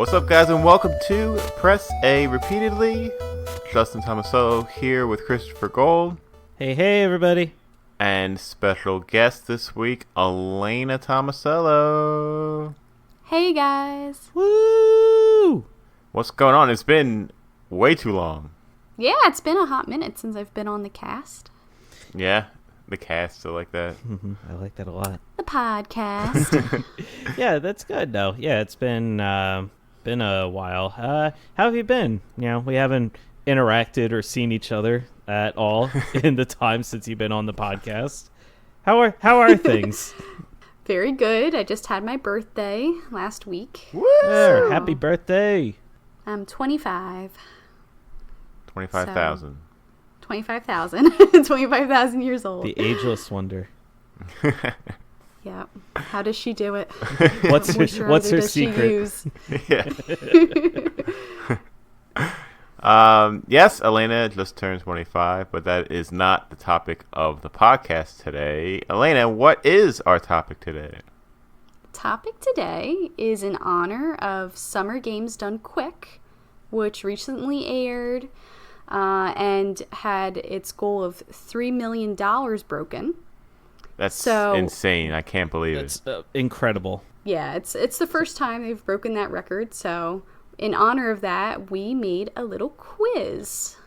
What's up, guys, and welcome to Press A Repeatedly. Justin Tomasello here with Christopher Gold. Hey, everybody. And special guest this week, Alaina Tomasello. Hey, guys. Woo! What's going on? It's been way too long. Yeah, it's been a hot minute since I've been on the cast. Yeah, the cast, I like that. I like that a lot. The podcast. Yeah, that's good, though. Yeah, it's been a while. How have you been? You know, we haven't interacted or seen each other at all in the time since you've been on the podcast. How are things? Very good. I just had my birthday last week. Woo! There, happy birthday. I'm 25. 25,000. 25,000. 25,000 years old. The ageless wonder. Yep. How does she do it? What's her does secret? She use? Yeah. Yes, Alaina just turned 25, but that is not the topic of the podcast today. Alaina, what is our topic today? Topic today is in honor of Summer Games Done Quick, which recently aired and had its goal of $3 million broken. That's insane. I can't believe it. It's incredible. Yeah, it's the first time they've broken that record, so in honor of that, we made a little quiz,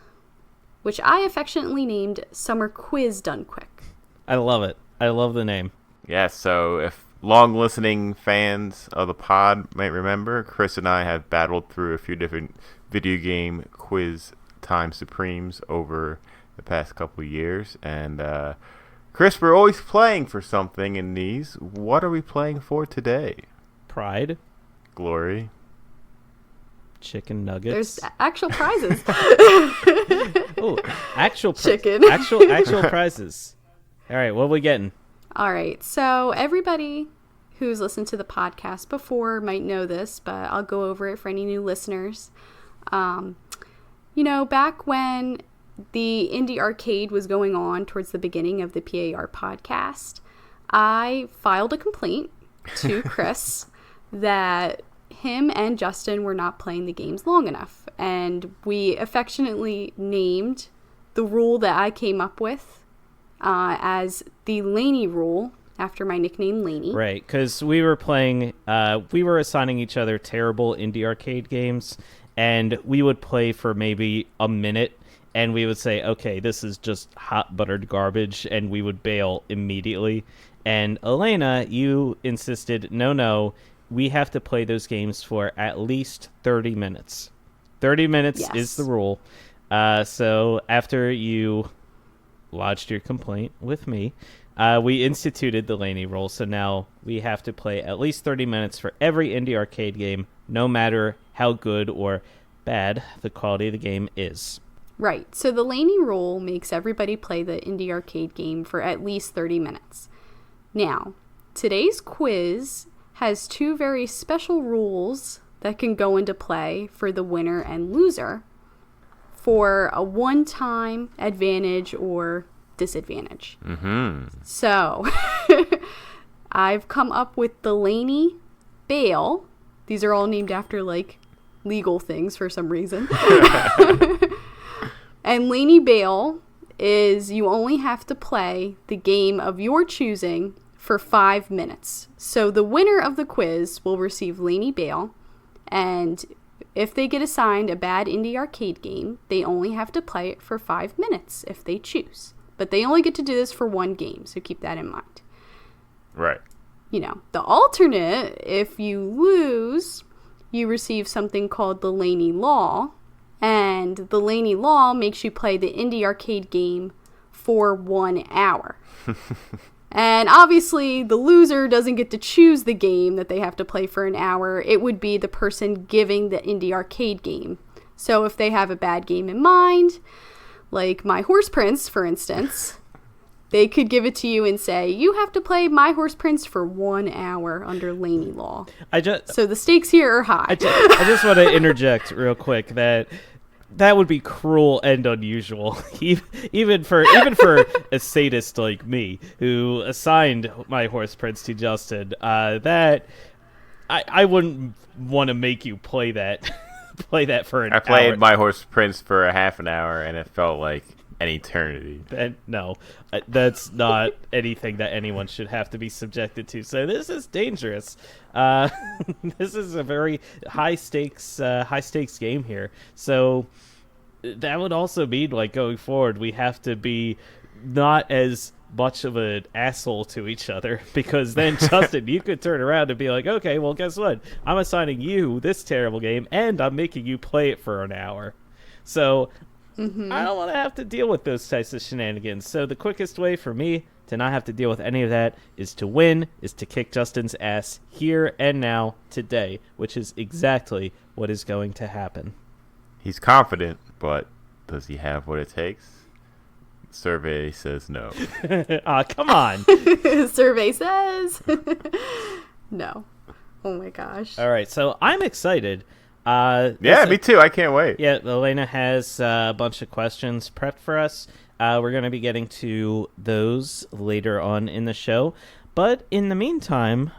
which I affectionately named Summer Quiz Done Quick. I love it. I love the name. Yeah, so if long listening fans of the pod might remember, Chris and I have battled through a few different video game quiz time supremes over the past couple of years, and Chris, we're always playing for something in these. What are we playing for today? Pride. Glory. Chicken nuggets. There's actual prizes. Oh, actual chicken. Actual prizes. All right, what are we getting? All right, so everybody who's listened to the podcast before might know this, but I'll go over it for any new listeners. Back when the Indie Arcade was going on towards the beginning of the PAR podcast, I filed a complaint to Chris that him and Justin were not playing the games long enough. And we affectionately named the rule that I came up with as the Laney rule, after my nickname Laney. Right, because we were playing, we were assigning each other terrible Indie Arcade games, and we would play for maybe a minute, and we would say, okay, this is just hot buttered garbage, and we would bail immediately. And Alaina, you insisted, no, we have to play those games for at least 30 minutes. 30 minutes Yes. is the rule. So after you lodged your complaint with me, we instituted the Laney rule. So now we have to play at least 30 minutes for every Indie Arcade game, no matter how good or bad the quality of the game is. Right. So the Laney rule makes everybody play the Indie Arcade game for at least 30 minutes. Now, today's quiz has two very special rules that can go into play for the winner and loser for a one-time advantage or disadvantage. Mm-hmm. So, I've come up with the Laney bail. These are all named after, legal things for some reason. And Laney bail is you only have to play the game of your choosing for 5 minutes. So the winner of the quiz will receive Laney bail, and if they get assigned a bad Indie Arcade game, they only have to play it for 5 minutes if they choose. But they only get to do this for one game, so keep that in mind. Right. The alternate, if you lose, you receive something called the Laney Law, and the Laney Law makes you play the Indie Arcade game for 1 hour. And obviously, the loser doesn't get to choose the game that they have to play for an hour. It would be the person giving the Indie Arcade game. So if they have a bad game in mind, like My Horse Prince, for instance, they could give it to you and say, you have to play My Horse Prince for 1 hour under Laney Law. So the stakes here are high. I just want to interject real quick that would be cruel and unusual, even for a sadist like me who assigned My Horse Prince to Justin. That I wouldn't want to make you play that play that for an hour. I played My Horse Prince for a half an hour, and it felt like an eternity. No, that's not anything that anyone should have to be subjected to. So this is dangerous. This is a very high stakes game here. So that would also mean, like, going forward, we have to be not as much of an asshole to each other, because then Justin, you could turn around and be like, okay, well, guess what? I'm assigning you this terrible game, and I'm making you play it for an hour. So I don't want to have to deal with those types of shenanigans. So the quickest way for me to not have to deal with any of that is to win, is to kick Justin's ass here and now today, which is exactly what is going to happen. He's confident, but does he have what it takes? Survey says no. Come on. Survey says no. Oh my gosh. All right, so I'm excited. Me too. I can't wait. Yeah, Alaina has a bunch of questions prepped for us. We're going to be getting to those later on in the show. But in the meantime,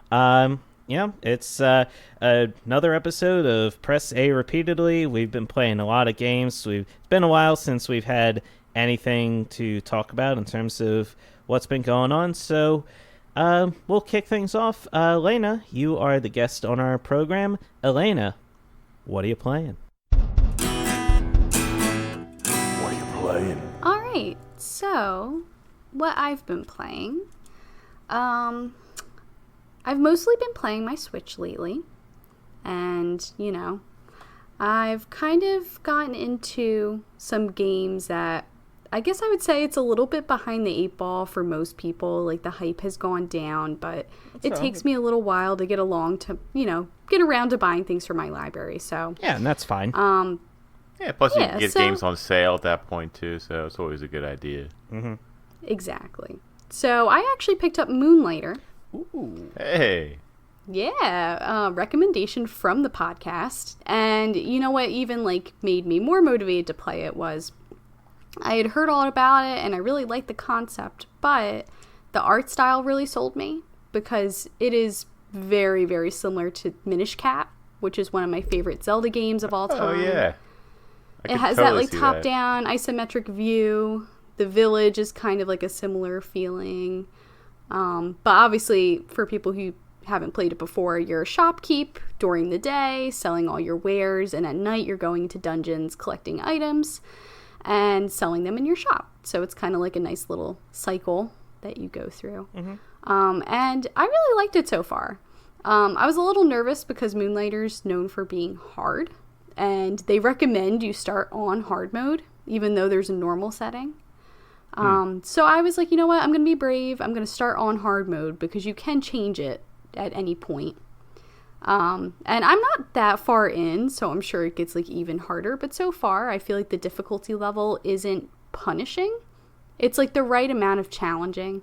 it's another episode of Press A Repeatedly. We've been playing a lot of games. It's been a while since we've had anything to talk about in terms of what's been going on. So we'll kick things off. Alaina, you are the guest on our program. Alaina, what are you playing? All right, so what I've been playing, I've mostly been playing my Switch lately, and I've kind of gotten into some games that I guess I would say it's a little bit behind the 8 ball for most people. Like, the hype has gone down, but it takes me a little while to get around to buying things for my library. So yeah, and that's fine. Plus you can get games on sale at that point too, so it's always a good idea. Mm-hmm. Exactly. So I actually picked up Moonlighter. Ooh. Hey. Yeah, recommendation from the podcast. And you know what even made me more motivated to play it was I had heard all about it and I really liked the concept, but the art style really sold me because it is very, very similar to Minish Cap, which is one of my favorite Zelda games of all time. Oh, yeah. It has that top-down isometric view. The village is kind of like a similar feeling. But obviously, for people who haven't played it before, you're a shopkeep during the day, selling all your wares, and at night you're going into dungeons, collecting items, and selling them in your shop. So it's kind of like a nice little cycle that you go through. Mm-hmm. And I really liked it so far. I was a little nervous because Moonlighter's known for being hard, and they recommend you start on hard mode, even though there's a normal setting. So I was like, you know what, I'm going to be brave. I'm going to start on hard mode because you can change it at any point. And I'm not that far in, so I'm sure it gets even harder. But so far, I feel like the difficulty level isn't punishing. It's the right amount of challenging.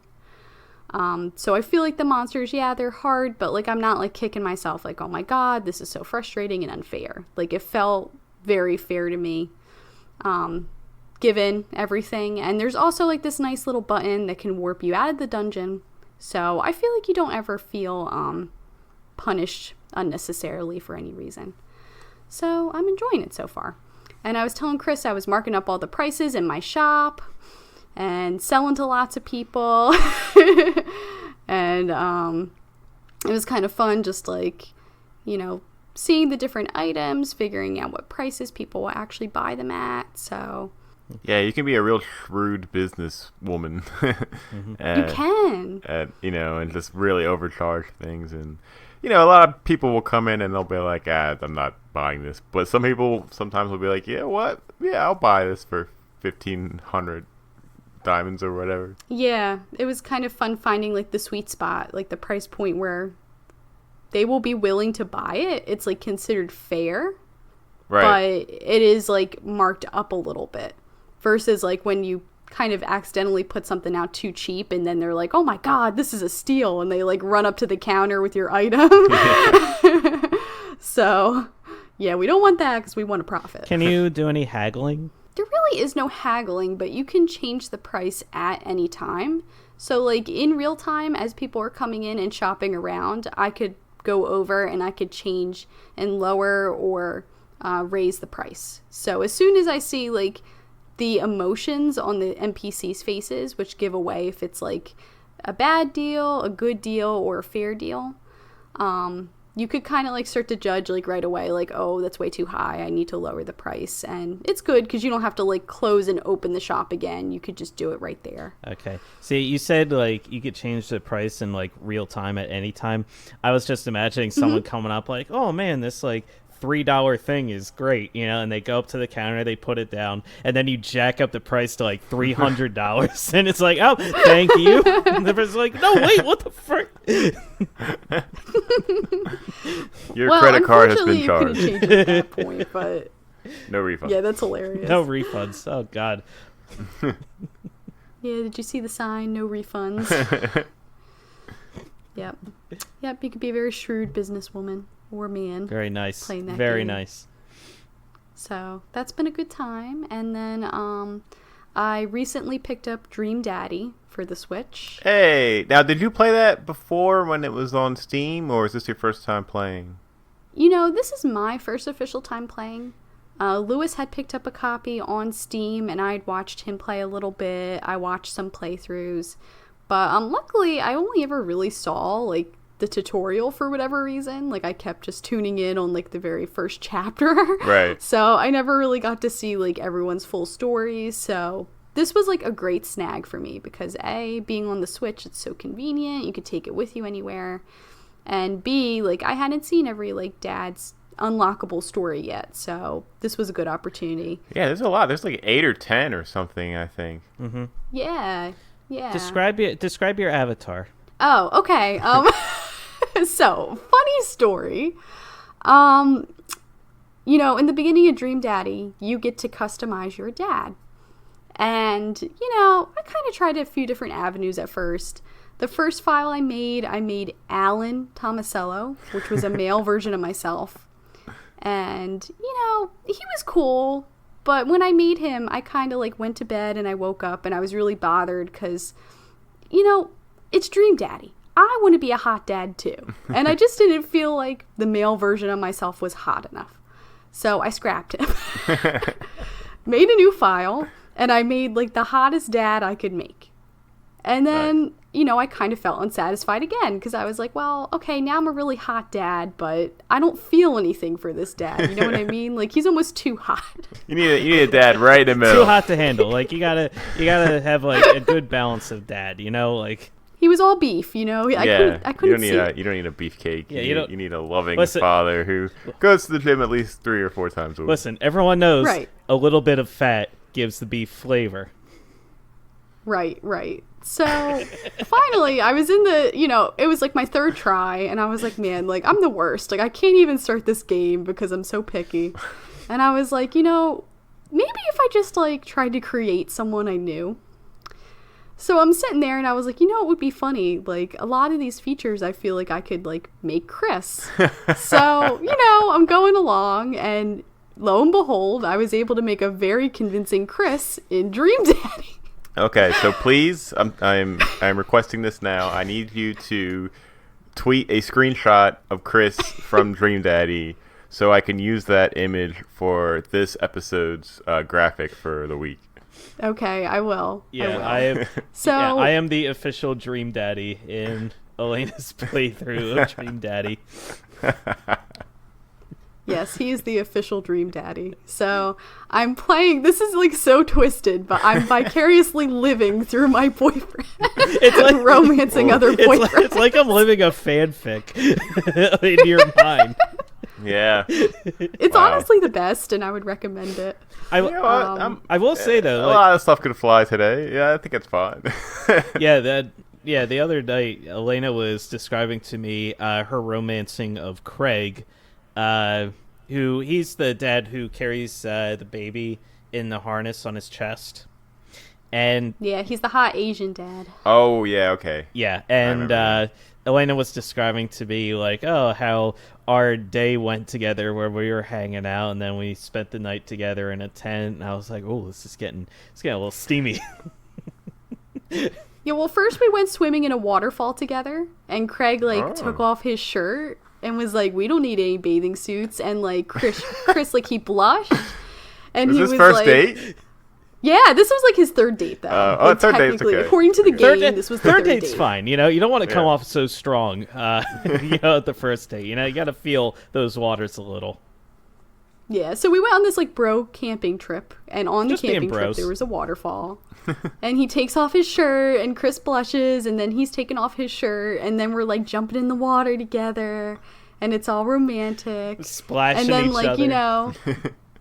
So I feel like the monsters, they're hard, but I'm not kicking myself oh my god, this is so frustrating and unfair. It felt very fair to me, given everything. And there's also this nice little button that can warp you out of the dungeon. So I feel like you don't ever feel punished unnecessarily for any reason. So I'm enjoying it so far. And I was telling Chris I was marking up all the prices in my shop and selling to lots of people. And it was kind of fun just seeing the different items, figuring out what prices people will actually buy them at. So yeah, you can be a real shrewd businesswoman. Mm-hmm. You can. And just really overcharge things. And, a lot of people will come in and they'll be like, I'm not buying this. But some people sometimes will be like, yeah, what? Yeah, I'll buy this for 1,500 diamonds or whatever. Yeah, it was kind of fun finding the sweet spot, the price point where they will be willing to buy it. It's considered fair. Right. But it is marked up a little bit. Versus when you kind of accidentally put something out too cheap and then they're like, oh my god, this is a steal, and they run up to the counter with your item. So yeah, we don't want that because we want a profit. Can you do any haggling? There really is no haggling, but you can change the price at any time. So in real time, as people are coming in and shopping around, I could go over and I could change and lower or raise the price. So as soon as I see like the emotions on the NPCs' faces, which give away if it's like a bad deal, a good deal, or a fair deal, you could kind of like start to judge like right away, like, oh, that's way too high, I need to lower the price. And it's good because you don't have to like close and open the shop again. You could just do it right there. Okay. See, you said like you could change the price in like real time at any time. I was just imagining someone coming up like, oh man, this like $3 thing is great, you know, and they go up to the counter, they put it down, and then you jack up the price to like $300, and it's like, oh, thank you. And the person's like, no, wait, what the frick? Your credit card has been charged. You couldn't change it at that point, but no refund. yeah, that's hilarious. No refunds. Oh God. Yeah, did you see the sign? No refunds. Yep. You could be a very shrewd businesswoman or man. Very nice. Playing that Very game. nice. So that's been a good time. And then I recently picked up Dream Daddy for the Switch. Hey, now did you play that before when it was on Steam, or is this your first time playing? You know, this is my first official time playing. Lewis had picked up a copy on Steam, and I'd watched him play a little bit. I watched some playthroughs. But luckily, I only ever really saw, like, the tutorial for whatever reason. Like, I kept just tuning in on, like, the very first chapter. Right. So I never really got to see, like, everyone's full stories. So this was, like, a great snag for me because, A, being on the Switch, it's so convenient. You could take it with you anywhere. And B, like, I hadn't seen every, like, dad's unlockable story yet. So this was a good opportunity. Yeah, there's a lot. There's, like, 8 or 10 or something, I think. Mm-hmm. Yeah. Yeah. Describe your avatar. Oh, okay. So, funny story. You know, in the beginning of Dream Daddy, you get to customize your dad. And, you know, I kind of tried a few different avenues at first. The first file I made Alan Tomasello, which was a male version of myself. And, you know, he was cool. But when I made him, I kind of like went to bed and I woke up and I was really bothered because, you know, it's Dream Daddy. I want to be a hot dad too. And I just didn't feel like the male version of myself was hot enough. So I scrapped him. Made a new file and I made like the hottest dad I could make. And then, you know, I kind of felt unsatisfied again because I was like, well, okay, now I'm a really hot dad, but I don't feel anything for this dad. You know what I mean? Like, he's almost too hot. You need a dad right in the middle. Too hot to handle. Like, you gotta have like a good balance of dad. You know, like he was all beef. You know, I couldn't see it. You don't need a beefcake. Yeah, you need a loving father who goes to the gym at least 3 or 4 times a week. Listen, everyone knows Right. a little bit of fat gives the beef flavor. Right. So finally I was in the, you know, it was like my 3rd try and I was like, man, like I'm the worst. Like I can't even start this game because I'm so picky. And I was like, you know, maybe if I just like tried to create someone I knew. So I'm sitting there and I was like, you know, it would be funny. Like a lot of these features I feel like I could like make Chris. So, you know, I'm going along and lo and behold, I was able to make a very convincing Chris in Dream Daddy. Okay, so please, I'm requesting this now. I need you to tweet a screenshot of Chris from Dream Daddy so I can use that image for this episode's graphic for the week. Okay, I will. Yeah, I am the official Dream Daddy in Alaina's playthrough of Dream Daddy. Yes, he is the official Dream Daddy. So I'm playing. This is like so twisted, but I'm vicariously living through my boyfriend. It's like romancing other boyfriends. It's like I'm living a fanfic in your mind. Yeah, it's honestly the best, and I would recommend it. I will say though, a lot of stuff could fly today. Yeah, I think it's fine. The other night, Alaina was describing to me her romancing of Craig. Who he's the dad who carries the baby in the harness on his chest, and yeah, he's the hot Asian dad. Oh yeah, okay. Yeah, and Alaina was describing to me like, oh, how our day went together where we were hanging out, and then we spent the night together in a tent. And I was like, oh, it's getting a little steamy. Yeah, well, first we went swimming in a waterfall together, and Craig took off his shirt. and was like, "We don't need any bathing suits." And like Chris like he blushed, and Was he this was first like, date? "Yeah, this was like his third date though." Like, third date's technically, okay. according to the Third game, date, this was the third third date's date. fine. You know, you don't want to come Yeah. off so strong. At the first date. You know, you got to feel those waters a little. Yeah, so we went on this like bro camping trip, and on Just the being camping trip bros. there was a waterfall, and he takes off his shirt, and Chris blushes, and then he's taking off his shirt, and then we're like jumping in the water together, and it's all romantic, Splashing and then each like other. you know,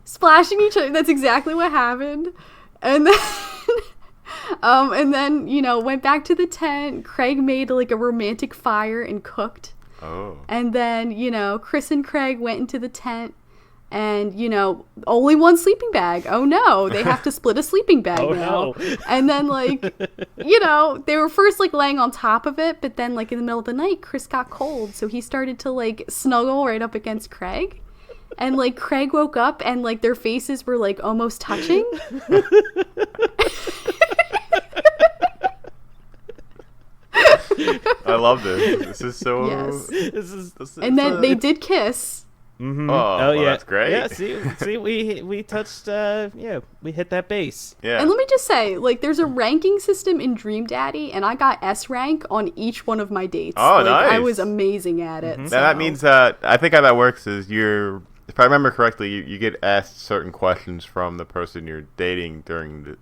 splashing each other. That's exactly what happened, and then. And then, you know, went back to the tent. Craig made like a romantic fire and cooked. Oh. And then, you know, Chris and Craig went into the tent and, you know, only one sleeping bag. Oh no, they have to split a sleeping bag Oh, now. no. And then, like, you know, they were first like laying on top of it, but then, like, in the middle of the night, Chris got cold. So he started to like snuggle right up against Craig. And like Craig woke up and like their faces were like almost touching. I love this. This is so. Yes. This is. And then they did kiss. Mhm. Oh, well, yeah, that's great. Yeah, see, we touched. We hit that base. Yeah. And let me just say, like, there's a ranking system in Dream Daddy, and I got S rank on each one of my dates. Oh, like, I nice. was amazing at it. Now so. that means I think how that works is if I remember correctly, you get asked certain questions from the person you're dating during the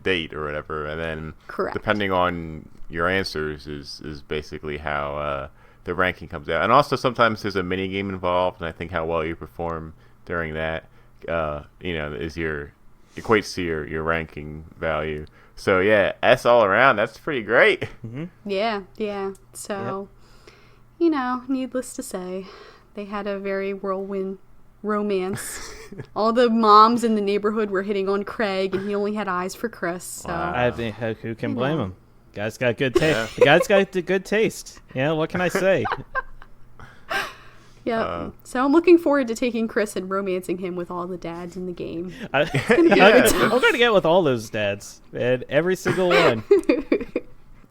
date or whatever, and then Correct. depending on your answers is basically how the ranking comes out. And also sometimes there's a mini game involved, and I think how well you perform during that, equates to your ranking value. So yeah, S all around. That's pretty great. Yeah. So, you know, needless to say, they had a very whirlwind romance. All the moms in the neighborhood were hitting on Craig, and he only had eyes for Chris. So. Wow. I think who can You blame know. him? Guy's got good taste. The guy's got the good taste. Yeah, what can I say? Yeah. So I'm looking forward to taking Chris and romancing him with all the dads in the game. I'm going to get with all those dads, man. Every single one.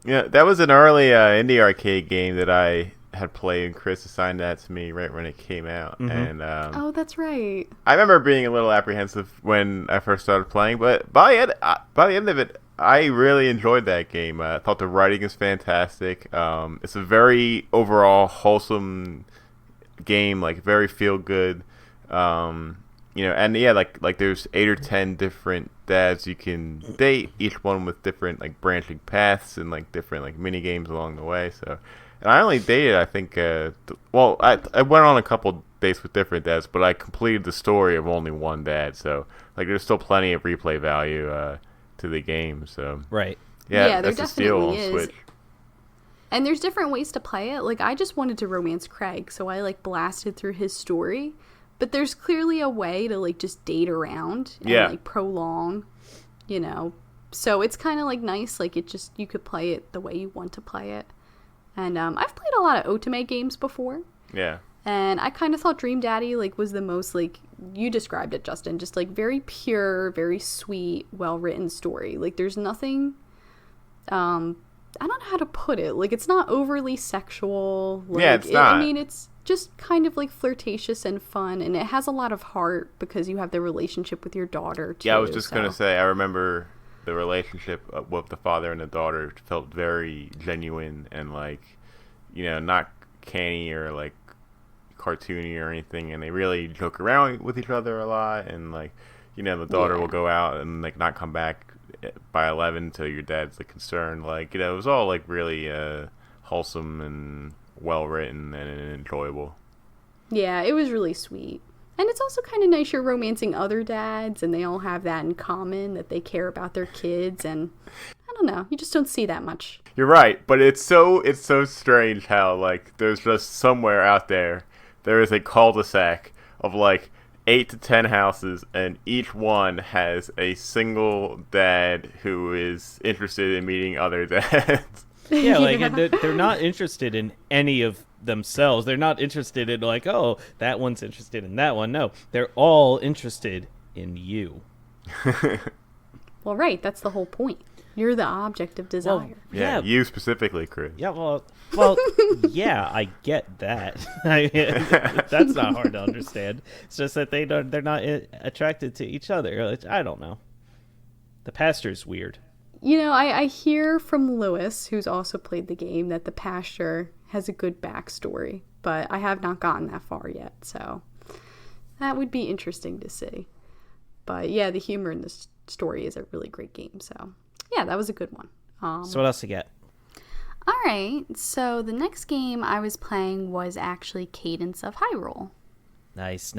Yeah, that was an early indie arcade game that I had played, and Chris assigned that to me right when it came out. And Oh, that's right. I remember being a little apprehensive when I first started playing, but by the end of it, I really enjoyed that game. I thought the writing is fantastic. It's a very overall wholesome game, like very feel good. And yeah, like there's 8 or 10 different dads you can date, each one with different like branching paths and like different like mini games along the way. So, and I only dated, I think, I went on a couple dates with different dads, but I completed the story of only one dad. So like there's still plenty of replay value to the game. So Right. Yeah, there that's a steal definitely on is. Switch. And there's different ways to play it. Like, I just wanted to romance Craig, so I, like, blasted through his story. But there's clearly a way to, like, just date around and, like, prolong, you know. So it's kind of, like, nice. Like, you could play it the way you want to play it. And I've played a lot of Otome games before. Yeah. And I kind of thought Dream Daddy, like, was the most, like, you described it, Justin. Just, like, very pure, very sweet, well-written story. Like, there's nothing... I don't know how to put it. Like, it's not overly sexual. Like, Yeah, it's not. I mean, it's just kind of, like, flirtatious and fun. And it has a lot of heart because you have the relationship with your daughter, too. Yeah, I was just going to so. say, I remember the relationship with the father and the daughter felt very genuine and, like, not canny or, like, cartoony or anything. And they really joke around with each other a lot. And, like, the daughter will go out and, like, not come back by 11 until your dad's, like, concerned. Like, it was all, like, really wholesome and well-written and enjoyable. Yeah, it was really sweet. And it's also kind of nice you're romancing other dads, and they all have that in common, that they care about their kids, and I don't know, you just don't see that much. You're right, but it's so strange how, like, there's just somewhere out there is a cul-de-sac of, like, 8 to 10 houses, and each one has a single dad who is interested in meeting other dads. Yeah, like they're not interested in any of themselves. They're not interested in, like, oh, that one's interested in that one. No, they're all interested in you. Well, right, that's the whole point. You're the object of desire. Yeah, you specifically, Chris. Yeah, well, yeah, I get that. That's not hard to understand. It's just that they're not attracted to each other. I don't know. The pastor's weird. I hear from Lewis, who's also played the game, that the pastor has a good backstory, but I have not gotten that far yet, so that would be interesting to see. But yeah, the humor in this story is a really great game, so yeah, that was a good one. So what else you get? All right, so the next game I was playing was actually Cadence of Hyrule. Nice.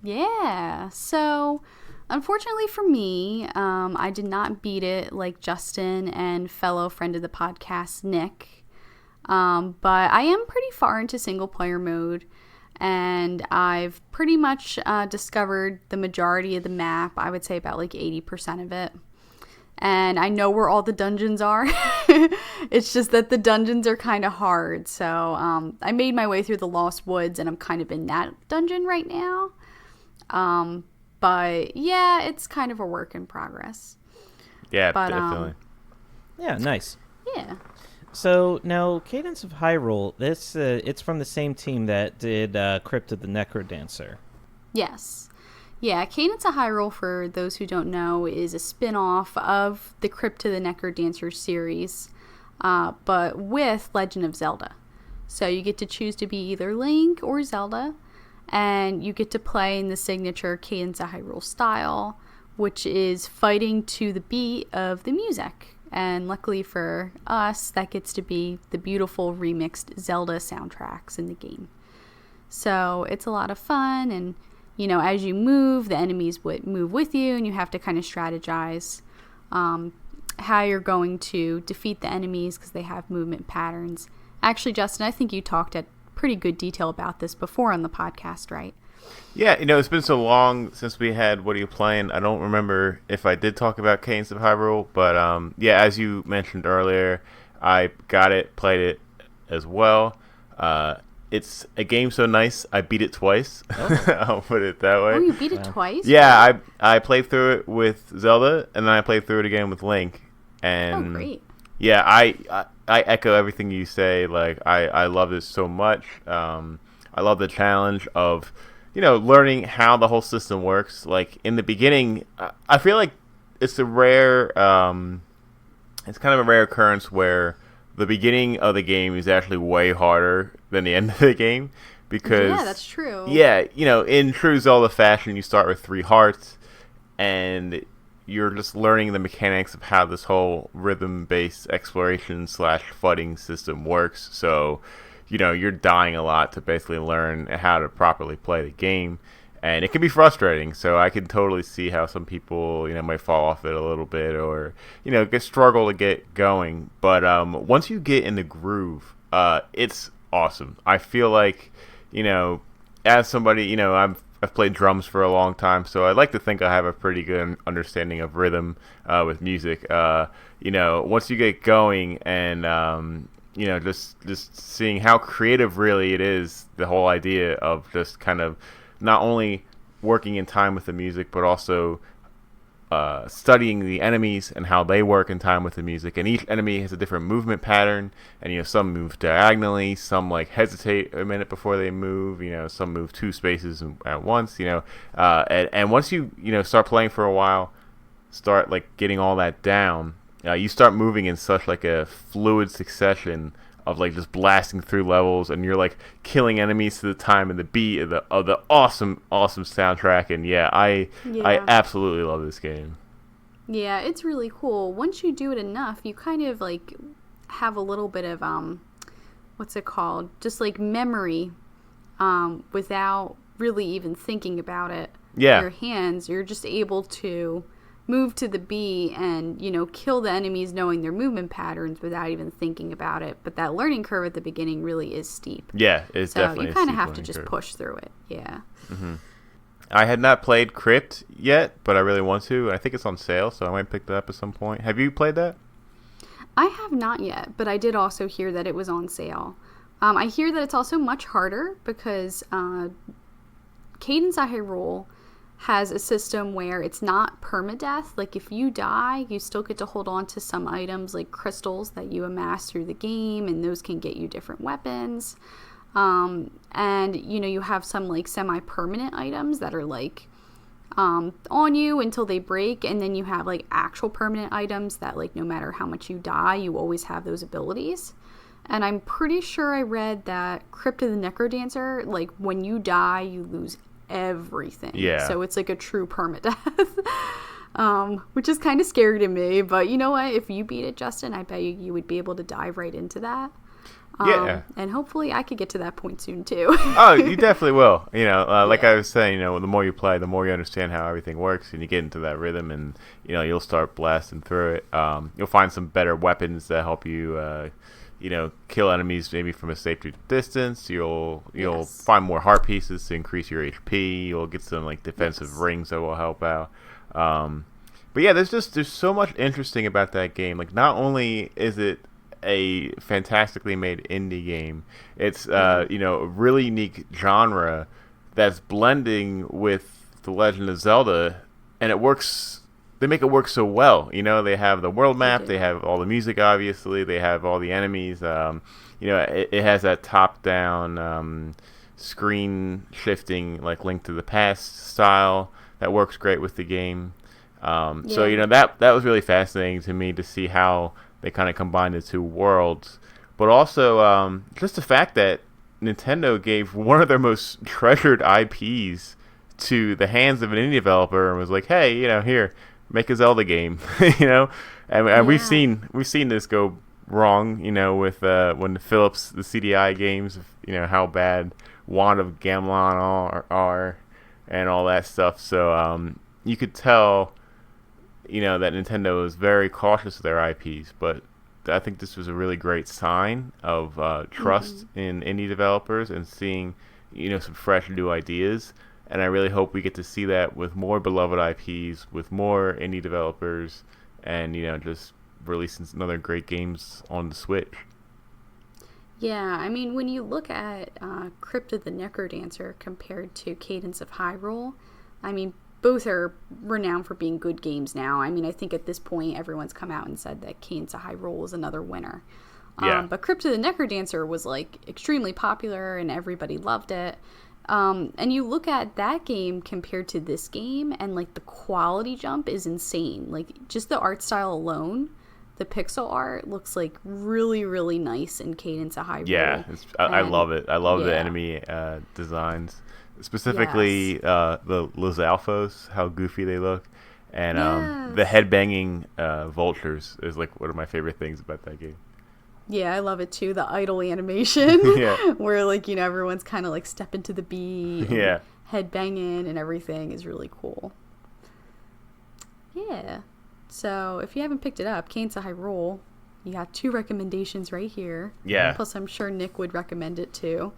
Yeah, so unfortunately for me, I did not beat it like Justin and fellow friend of the podcast, Nick. But I am pretty far into single player mode, and I've pretty much discovered the majority of the map. I would say about like 80% of it. And I know where all the dungeons are. It's just that the dungeons are kind of hard. So I made my way through the Lost Woods, and I'm kind of in that dungeon right now. But yeah, it's kind of a work in progress. Yeah, definitely. Yeah, nice. Yeah. So now, Cadence of Hyrule, it's from the same team that did Crypt of the Necrodancer. Yes. Yeah, Cadence of Hyrule, for those who don't know, is a spin-off of the Crypt of the Necrodancer series, but with Legend of Zelda. So you get to choose to be either Link or Zelda, and you get to play in the signature Cadence of Hyrule style, which is fighting to the beat of the music. And luckily for us, that gets to be the beautiful remixed Zelda soundtracks in the game. So it's a lot of fun, and as you move, the enemies would move with you, and you have to kind of strategize how you're going to defeat the enemies because they have movement patterns. Actually, Justin, I think you talked at pretty good detail about this before on the podcast, right? Yeah, it's been so long since we had What Are You Playing? I don't remember if I did talk about Cadence of Hyrule, but yeah, as you mentioned earlier, I got it, played it as well. It's a game so nice, I beat it twice. Oh. I'll put it that way. Oh, you beat it twice? Yeah, I played through it with Zelda, and then I played through it again with Link. And great. Yeah, I echo everything you say. Like, I love this so much. I love the challenge of, learning how the whole system works. Like, in the beginning, I feel like it's a rare, it's kind of a rare occurrence where the beginning of the game is actually way harder than the end of the game, because yeah, that's true. Yeah, in true Zelda fashion, you start with 3 hearts, and you're just learning the mechanics of how this whole rhythm-based exploration / fighting system works. So, you're dying a lot to basically learn how to properly play the game. And it can be frustrating, so I can totally see how some people, might fall off it a little bit, or, struggle to get going. But once you get in the groove, it's awesome. I feel like, as somebody, I've played drums for a long time, so I like to think I have a pretty good understanding of rhythm with music. Once you get going and, just seeing how creative really it is, the whole idea of just kind of not only working in time with the music, but also studying the enemies and how they work in time with the music. And each enemy has a different movement pattern, and some move diagonally, some hesitate a minute before they move, some move 2 spaces at once, and once you start playing for a while, start getting all that down, you start moving in such a fluid succession of just blasting through levels, and you're killing enemies to the time and the beat of the awesome soundtrack. And I absolutely love this game. Yeah, it's really cool. Once you do it enough, you kind of have a little bit of what's it called? Just memory, without really even thinking about it. Yeah. Your hands, you're just able to move to the beat and, kill the enemies knowing their movement patterns without even thinking about it. But that learning curve at the beginning really is steep. Yeah, it's definitely. So you kind of have to just push through it. Yeah. Mm-hmm. I had not played Crypt yet, but I really want to. I think it's on sale, so I might pick that up at some point. Have you played that? I have not yet, but I did also hear that it was on sale. I hear that it's also much harder because Cadence of Hyrule has a system where it's not permadeath. Like if you die, you still get to hold on to some items like crystals that you amass through the game, and those can get you different weapons. And you have some like semi-permanent items that are like on you until they break, and then you have like actual permanent items that like no matter how much you die, you always have those abilities. And I'm pretty sure I read that Crypt of the Necrodancer, like when you die, you lose everything. Yeah. So it's like a true permadeath, which is kind of scary to me. But you know what? If you beat it, Justin, I bet you would be able to dive right into that. Yeah. And hopefully I could get to that point soon too. Oh, you definitely will. Like I was saying, the more you play, the more you understand how everything works, and you get into that rhythm, and you'll start blasting through it. You'll find some better weapons that help you, kill enemies maybe from a safer distance. You'll find more heart pieces to increase your HP. You'll get some like defensive rings that will help out. But yeah, there's so much interesting about that game. Like, not only is it a fantastically made indie game, it's a really unique genre that's blending with The Legend of Zelda, and it works. They make it work so well. They have the world map, they have all the music, obviously, they have all the enemies. It has that top-down screen shifting, like Link to the Past style that works great with the game. So that was really fascinating to me to see how they kind of combine the two worlds, but also just the fact that Nintendo gave one of their most treasured IPs to the hands of an indie developer and was like, "Hey, here, make a Zelda game," and we've seen this go wrong, with when Philips, the CDI games, how bad Wand of Gamelon are and all that stuff. So you could tell. That Nintendo is very cautious of their IPs, but I think this was a really great sign of trust in indie developers and seeing, some fresh new ideas. And I really hope we get to see that with more beloved IPs, with more indie developers, and, just releasing other great games on the Switch. Yeah, I mean, when you look at Crypt of the Necrodancer compared to Cadence of Hyrule, I mean, both are renowned for being good games now. I mean, I think at this point, everyone's come out and said that Cadence of Hyrule was another winner. Yeah. But Crypt of the Necrodancer was, like, extremely popular, and everybody loved it. And you look at that game compared to this game, and, like, the quality jump is insane. Like, just the art style alone, the pixel art looks, like, really, really nice in Cadence of Hyrule. Yeah, I love it. I love the enemy designs. Specifically, the Lizalfos, how goofy they look, and the headbanging vultures is like one of my favorite things about that game. Yeah, I love it too. The idle animation, where like everyone's kind of like stepping to the beat, and headbanging and everything is really cool. Yeah, so if you haven't picked it up, Cadence of Hyrule, you got 2 recommendations right here. Yeah. Plus, I'm sure Nick would recommend it too.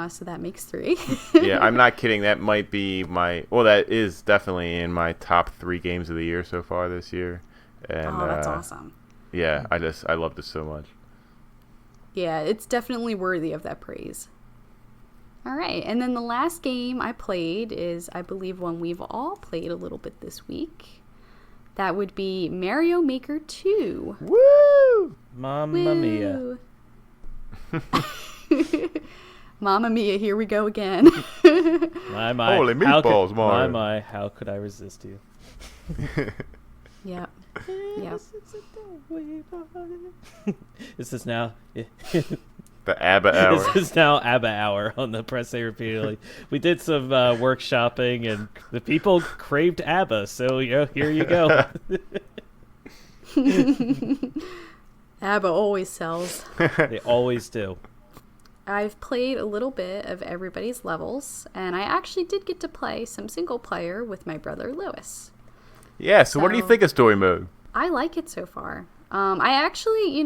So that makes 3. Yeah, I'm not kidding. That might be that is definitely in my top 3 games of the year so far this year. And, that's awesome. Yeah, I love this so much. Yeah, it's definitely worthy of that praise. All right, and then the last game I played is, I believe, one we've all played a little bit this week. That would be Mario Maker 2. Woo! Mamma mia. Mamma mia, here we go again. My. Holy meatballs, Mario. My, how could I resist you? Yep. This is now... The ABBA hour. This is now ABBA hour on the Press A repeatedly. We did some workshopping, and the people craved ABBA, so here you go. ABBA always sells. They always do. I've played a little bit of everybody's levels, and I actually did get to play some single player with my brother Lewis. Yeah, so what do you think of story mode? I like it so far. I actually,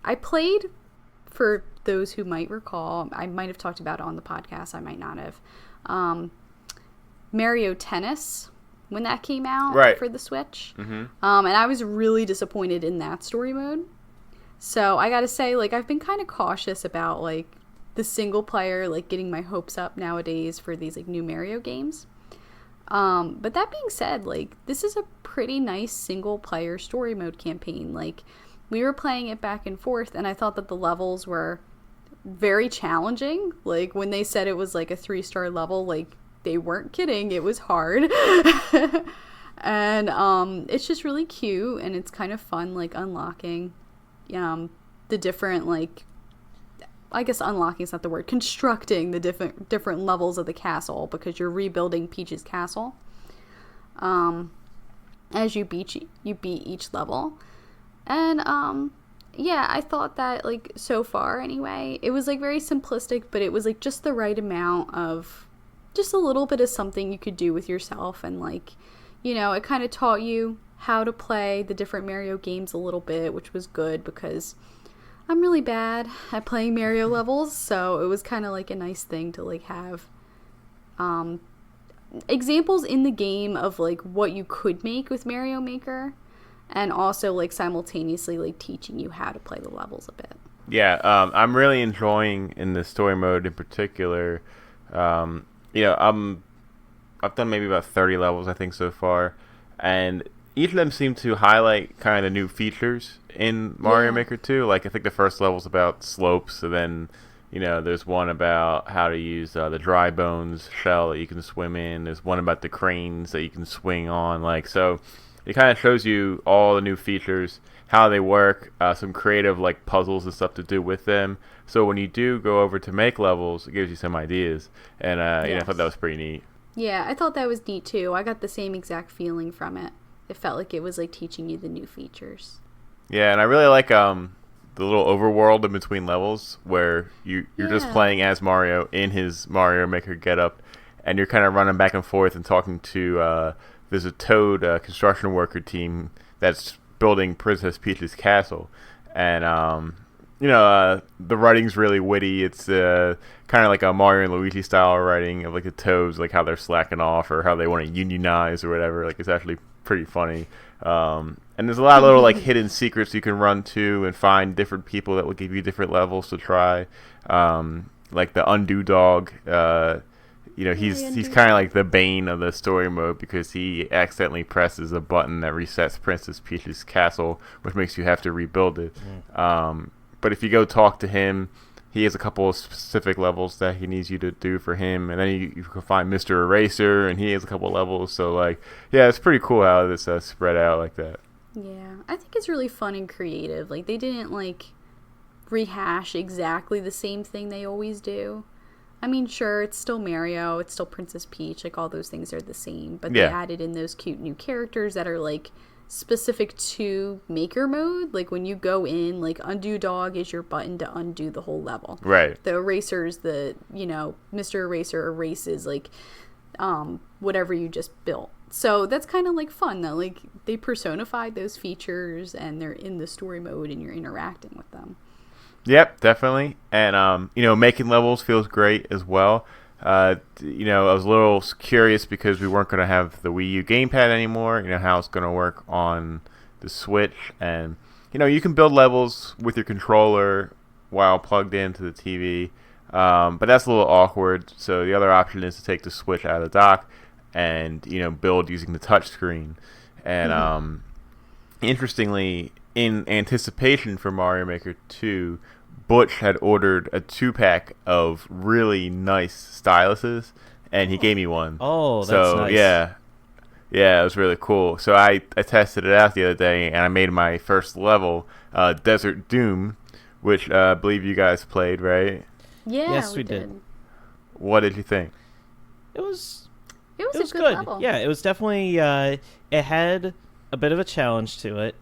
I played, for those who might recall, I might have talked about it on the podcast, I might not have, Mario Tennis, when that came out for the Switch. Mm-hmm. And I was really disappointed in that story mode. So I gotta say, like, I've been kind of cautious about, like, the single player, like, getting my hopes up nowadays for these, like, new Mario games. But that being said, like, this is a pretty nice single player story mode campaign. Like, we were playing it back and forth, and I thought that the levels were very challenging. Like, when they said it was like a 3-star level, like, they weren't kidding. It was hard. And it's just really cute, and it's kind of fun, like, unlocking the different, like, I guess unlocking is not the word, constructing the different levels of the castle, because you're rebuilding Peach's castle as you beat each level. And yeah, I thought that, like, so far anyway, it was like very simplistic, but it was like just the right amount of just a little bit of something you could do with yourself. And, like, you know, it kind of taught you how to play the different Mario games a little bit, which was good because I'm really bad at playing Mario levels, so it was kind of like a nice thing to, like, have examples in the game of, like, what you could make with Mario Maker, and also, like, simultaneously, like, teaching you how to play the levels a bit. Yeah, I'm really enjoying in the story mode in particular. You know, I've done maybe about 30 levels, I think, so far, and each of them seem to highlight kind of new features in Mario Maker 2. Like, I think the first level's about slopes, and then, you know, there's one about how to use the dry bones shell that you can swim in. There's one about the cranes that you can swing on. Like, so it kind of shows you all the new features, how they work, some creative, like, puzzles and stuff to do with them. So when you do go over to make levels, it gives you some ideas. And, you know, I thought that was pretty neat. Yeah, I thought that was neat too. I got the same exact feeling from it. It felt like it was, like, teaching you the new features. Yeah, and I really like the little overworld in between levels where you're just playing as Mario in his Mario Maker getup, and you're kind of running back and forth and talking to there's a Toad construction worker team that's building Princess Peach's castle, and you know, the writing's really witty. It's kind of like a Mario and Luigi style writing of, like, the Toads, like how they're slacking off or how they want to unionize or whatever. Like, it's actually pretty funny. And there's a lot of little, like, hidden secrets you can run to and find different people that will give you different levels to try. Like the Undo Dog, you know, he's kind of like the bane of the story mode because he accidentally presses a button that resets Princess Peach's castle, which makes you have to rebuild it. But if you go talk to him, he has a couple of specific levels that he needs you to do for him, and then you can find Mr. Eraser, and he has a couple of levels. So, like, yeah, it's pretty cool how this spread out like that. Yeah, I think it's really fun and creative. Like, they didn't, like, rehash exactly the same thing they always do. I mean, sure, it's still Mario, it's still Princess Peach, like, all those things are the same, but they added in those cute new characters that are, like, specific to Maker mode. Like, when you go in, like, Undo Dog is your button to undo the whole level. Right. The erasers, you know, Mr. Eraser erases, like, whatever you just built. So that's kind of, like, fun that, like, they personified those features and they're in the story mode and you're interacting with them. Yep, definitely. And, you know, making levels feels great as well. You know, I was a little curious because we weren't going to have the Wii U gamepad anymore, you know, how it's going to work on the Switch. And, you know, you can build levels with your controller while plugged into the TV, but that's a little awkward. So the other option is to take the Switch out of the dock and, you know, build using the touch screen. And interestingly, in anticipation for Mario Maker 2, Butch had ordered a 2-pack of really nice styluses, and he gave me one. Oh, that's nice. Yeah, it was really cool. So I tested it out the other day, and I made my first level, Desert Doom, which I believe you guys played, right? Yeah, yes, we did. What did you think? It was a good level. Yeah, it was definitely. It had a bit of a challenge to it.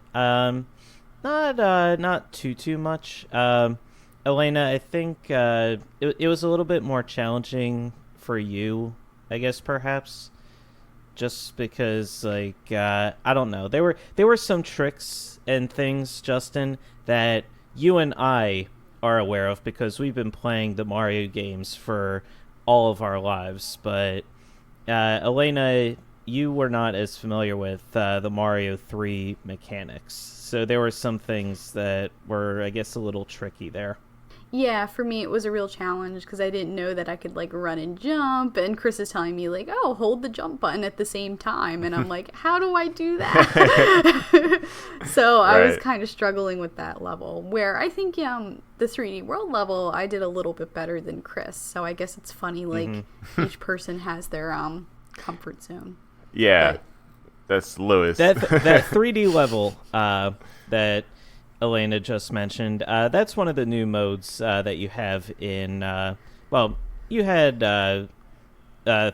Not too much. Alaina, I think it was a little bit more challenging for you, I guess, perhaps, just because, like, I don't know. There were some tricks and things, Justin, that you and I are aware of because we've been playing the Mario games for all of our lives. But Alaina, you were not as familiar with the Mario 3 mechanics. So there were some things that were, I guess, a little tricky there. Yeah, for me it was a real challenge because I didn't know that I could like run and jump, and Chris is telling me like, oh, hold the jump button at the same time, and I'm like, how do I do that? So I was kind of struggling with that level, where I think the 3D World level I did a little bit better than Chris, so I guess it's funny like each person has their comfort zone. Yeah, but that's Lewis. That 3D level that Alaina just mentioned, that's one of the new modes that you have in, you had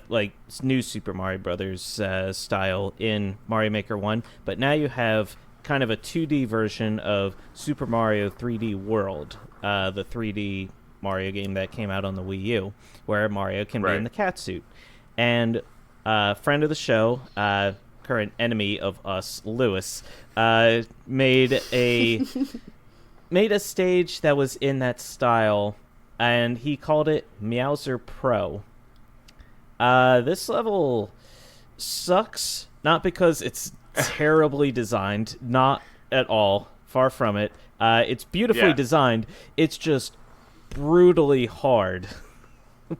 like new Super Mario Brothers style in Mario Maker 1, but now you have kind of a 2D version of Super Mario 3D World, the 3D Mario game that came out on the Wii U, where Mario can be in the cat suit. And friend of the show, current enemy of us, Lewis, made a stage that was in that style, and he called it Meowser Pro. This level sucks, not because it's terribly designed, not at all, far from it. It's beautifully designed. It's just brutally hard.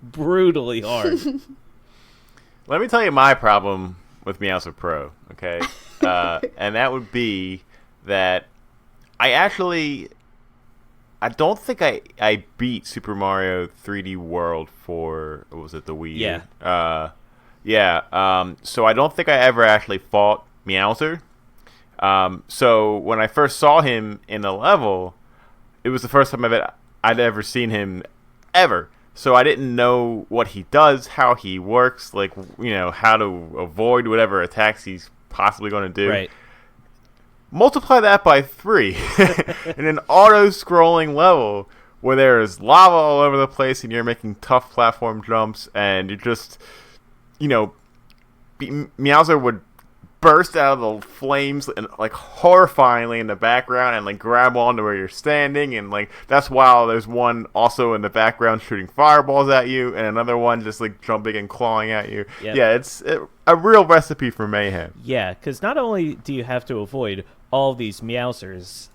Brutally hard. Let me tell you my problem with Meowser Pro, okay? And that would be that I don't think I beat Super Mario 3D World for, what was it, the Wii U? So I don't think I ever actually fought Meowser. So when I first saw him in the level, it was the first time I'd ever seen him ever. So I didn't know what he does, how he works, like, how to avoid whatever attacks he's possibly going to do. Right. Multiply that by 3 in an auto-scrolling level where there is lava all over the place and you're making tough platform jumps and you're just, Meowser would burst out of the flames and like horrifyingly in the background and like grab onto where you're standing, and like that's while there's one also in the background shooting fireballs at you and another one just like jumping and clawing at you. Yeah, it's a real recipe for mayhem. Yeah, because not only do you have to avoid all these Meowsers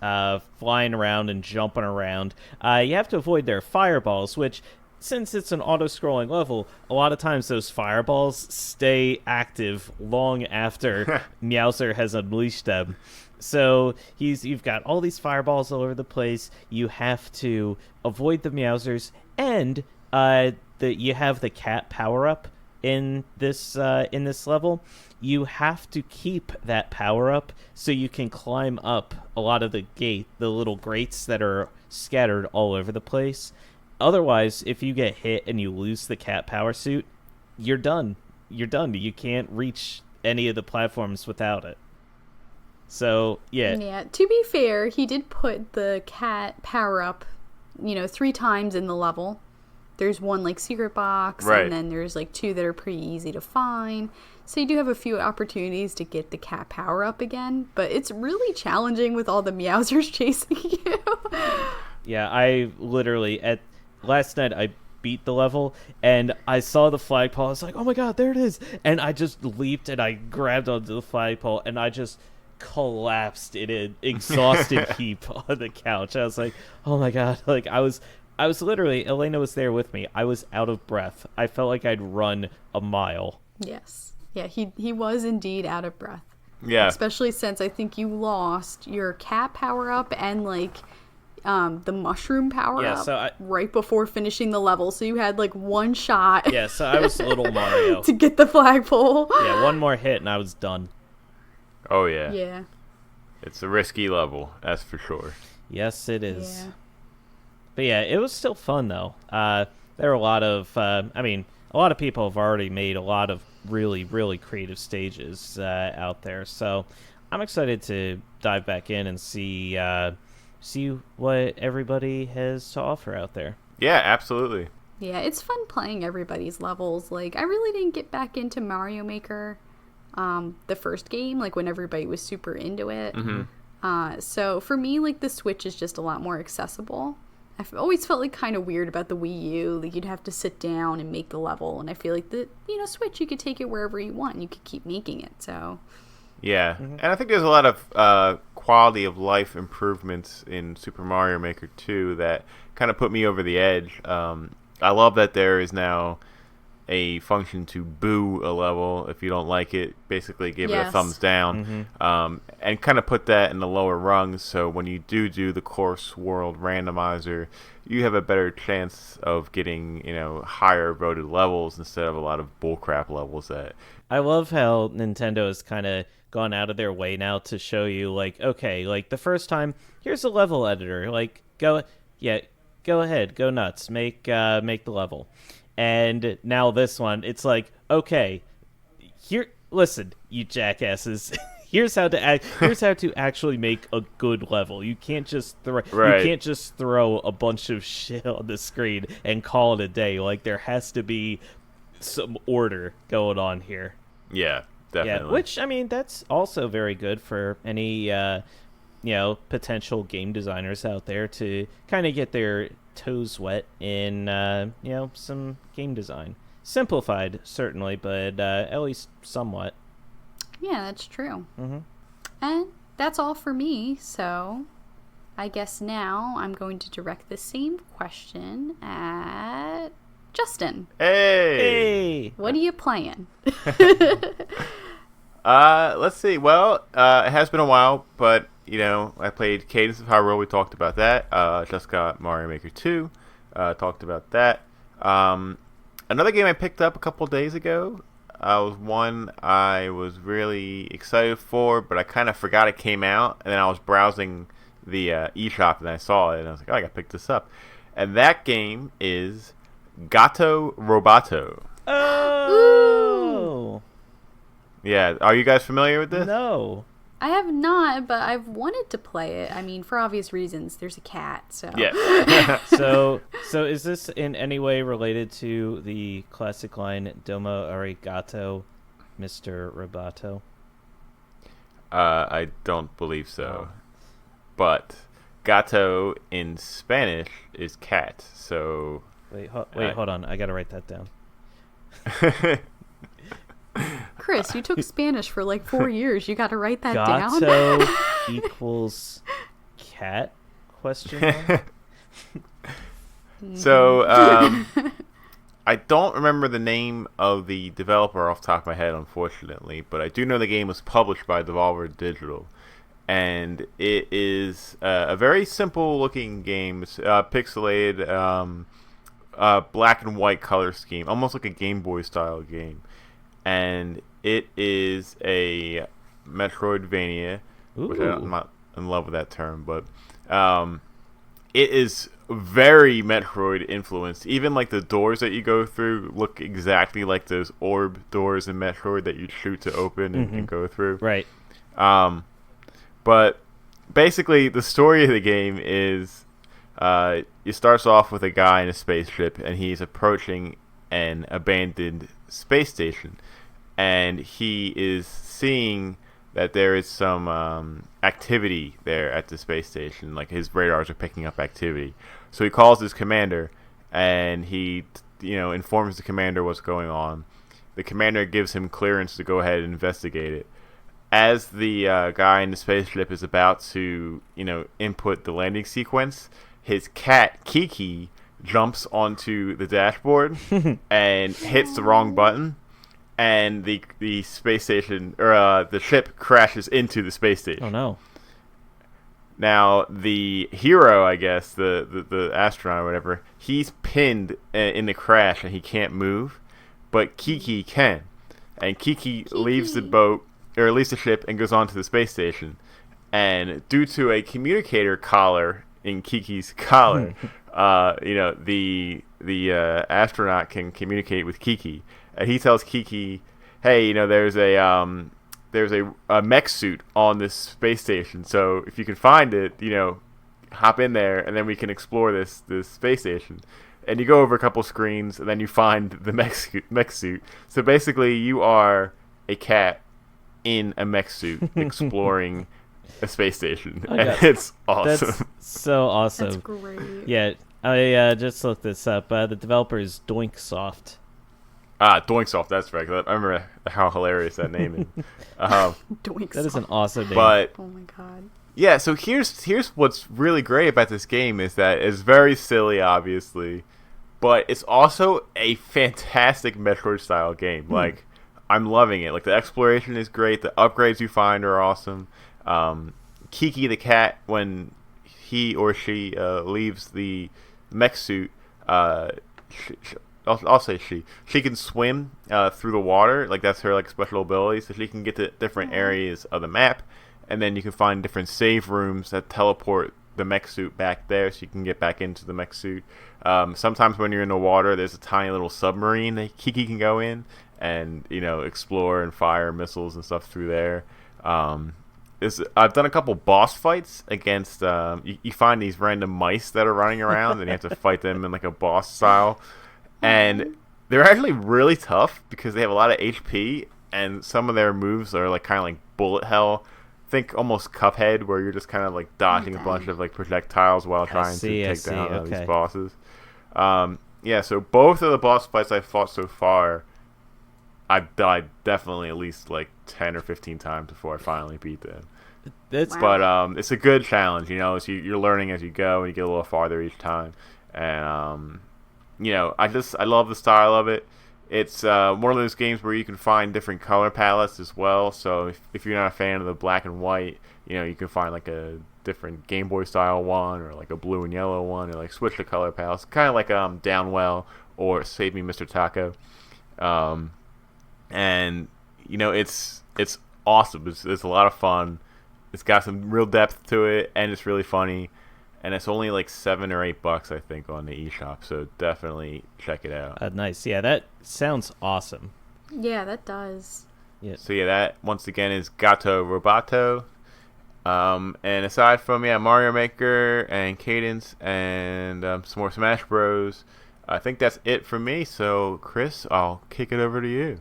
flying around and jumping around, you have to avoid their fireballs, which, since it's an auto-scrolling level, a lot of times those fireballs stay active long after Meowser has unleashed them. So you've got all these fireballs all over the place. You have to avoid the Meowsers, and you have the cat power-up in this level. You have to keep that power-up so you can climb up a lot of the little grates that are scattered all over the place. Otherwise, if you get hit and you lose the cat power suit, you're done. You're done. You can't reach any of the platforms without it. So, yeah. Yeah, to be fair, he did put the cat power-up, 3 times in the level. There's one, like, secret box, and then there's, like, 2 that are pretty easy to find. So you do have a few opportunities to get the cat power-up again, but it's really challenging with all the Meowsers chasing you. Yeah, I literally, last night I beat the level, and I saw the flagpole. I was like, oh my god, there it is! And I just leaped, and I grabbed onto the flagpole, and I just collapsed in an exhausted heap on the couch. I was like, oh my god. Like, I was literally, Alaina was there with me. I was out of breath. I felt like I'd run a mile. Yes. Yeah, he was indeed out of breath. Yeah. Especially since I think you lost your cat power-up and, like, the mushroom power-up right before finishing the level. So you had, like, one shot. Yeah, so I was little Mario. to get the flagpole. Yeah, one more hit and I was done. Oh, yeah. Yeah. It's a risky level, that's for sure. Yes, it is. Yeah. But yeah, it was still fun, though. There are a lot of, a lot of people have already made a lot of really, really creative stages out there. So I'm excited to dive back in and see what everybody has to offer out there. Yeah, absolutely. Yeah, it's fun playing everybody's levels. Like, I really didn't get back into Mario Maker the first game, like when everybody was super into it. Mm-hmm. So for me, like, the Switch is just a lot more accessible. I've always felt like kind of weird about the Wii U. Like, you'd have to sit down and make the level, and I feel like the Switch, you could take it wherever you want and you could keep making it. So Yeah, and I think there's a lot of quality of life improvements in Super Mario Maker 2 that kind of put me over the edge. I love that there is now a function to boo a level if you don't like it. Basically, give it a thumbs down, and kind of put that in the lower rungs. So when you do the course world randomizer, you have a better chance of getting higher voted levels instead of a lot of bullcrap levels that. I love how Nintendo has kind of gone out of their way now to show you, like, okay, like the first time, here's a level editor. Like, go ahead, go nuts, make the level. And now this one, it's like, okay, listen, you jackasses. Here's how to actually make a good level. You can't just throw a bunch of shit on the screen and call it a day. Like, there has to be some order going on here. Yeah, definitely. Yeah, which, I mean, that's also very good for any potential game designers out there to kind of get their toes wet in some game design. Simplified, certainly, but at least somewhat. Yeah, that's true. And that's all for me, so I guess now I'm going to direct the same question at Justin. Hey! What are you playing? Let's see. Well, it has been a while, but I played Cadence of Hyrule. We talked about that. Just got Mario Maker 2. Talked about that. Another game I picked up a couple days ago was one I was really excited for, but I kind of forgot it came out. And then I was browsing the eShop and I saw it, and I was like, oh, I got to pick this up. And that game is Gato Roboto. Oh! Yeah, are you guys familiar with this? No. I have not, but I've wanted to play it. I mean, for obvious reasons. There's a cat, so. Yeah. So is this in any way related to the classic line, Domo arigato, Mr. Roboto? I don't believe so. But gato in Spanish is cat, so... Wait, hold on. I gotta write that down. Chris, you took Spanish for like 4 years. You got to write that down. Gato equals cat? Question mark? So, I don't remember the name of the developer off the top of my head, unfortunately, but I do know the game was published by Devolver Digital. And it is a very simple-looking game. It's pixelated, black and white color scheme, almost like a Game Boy-style game. And it is a Metroidvania, which I'm not in love with that term, but it is very Metroid influenced. Even like the doors that you go through look exactly like those orb doors in Metroid that you shoot to open and go through. Right. But basically, the story of the game is it starts off with a guy in a spaceship, and he's approaching an abandoned space station, and he is seeing that there is some activity there at the space station. Like, his radars are picking up activity, so he calls his commander, and he informs the commander what's going on. The commander gives him clearance to go ahead and investigate it. As the guy in the spaceship is about to input the landing sequence, his cat Kiki jumps onto the dashboard and hits the wrong button, and the space station, or the ship, crashes into the space station. Oh no. Now the hero, I guess, the astronaut or whatever, he's pinned in the crash and he can't move, but Kiki can, and Kiki leaves the boat, or at least the ship, and goes onto the space station. And due to a communicator collar in Kiki's collar, the astronaut can communicate with Kiki, and he tells Kiki, "Hey, there's a mech suit on this space station. So if you can find it, hop in there, and then we can explore this space station." And you go over a couple screens, and then you find the mech suit. So basically, you are a cat in a mech suit exploring a space station. And it's awesome. That's so awesome. That's great. Yeah, I just looked this up. The developer is Doinksoft. Doinksoft, that's right. 'Cause I remember how hilarious that name is. Doink That is an soft. awesome name. But Oh my god. yeah, so here's what's really great about this game is that it's very silly, obviously, but it's also a fantastic Metroid style game. Like, I'm loving it. Like, the exploration is great. The upgrades you find are awesome. Kiki the cat, when he or she leaves the mech suit, I'll say she can swim through the water. Like, that's her like special ability, so she can get to different areas of the map, and then you can find different save rooms that teleport the mech suit back there, so you can get back into the mech suit. Sometimes when you're in the water, there's a tiny little submarine that Kiki can go in and explore and fire missiles and stuff through there. I've done a couple boss fights against. You find these random mice that are running around, and you have to fight them in like a boss style. And they're actually really tough because they have a lot of HP, and some of their moves are like kind of like bullet hell. Think almost Cuphead, where you're just kind of like dodging a bunch of like projectiles while trying to take down these bosses. Yeah, so both of the boss fights I've fought so far, I've died definitely at least like 10 or 15 times before I finally beat them. But it's a good challenge, so you're learning as you go, and you get a little farther each time. And I love the style of it. It's one of those games where you can find different color palettes as well. So if you're not a fan of the black and white, you can find like a different Game Boy style one, or like a blue and yellow one, or like switch the color palettes, kind of like Downwell or Save Me Mr. Taco. And it's awesome. It's a lot of fun. It's got some real depth to it, and it's really funny. And it's only like $7 or $8, I think, on the eShop. So definitely check it out. Nice. Yeah, that sounds awesome. Yeah, that does. Yeah. So yeah, that once again is Gato Roboto. And aside from Mario Maker and Cadence and some more Smash Bros, I think that's it for me. So Chris, I'll kick it over to you.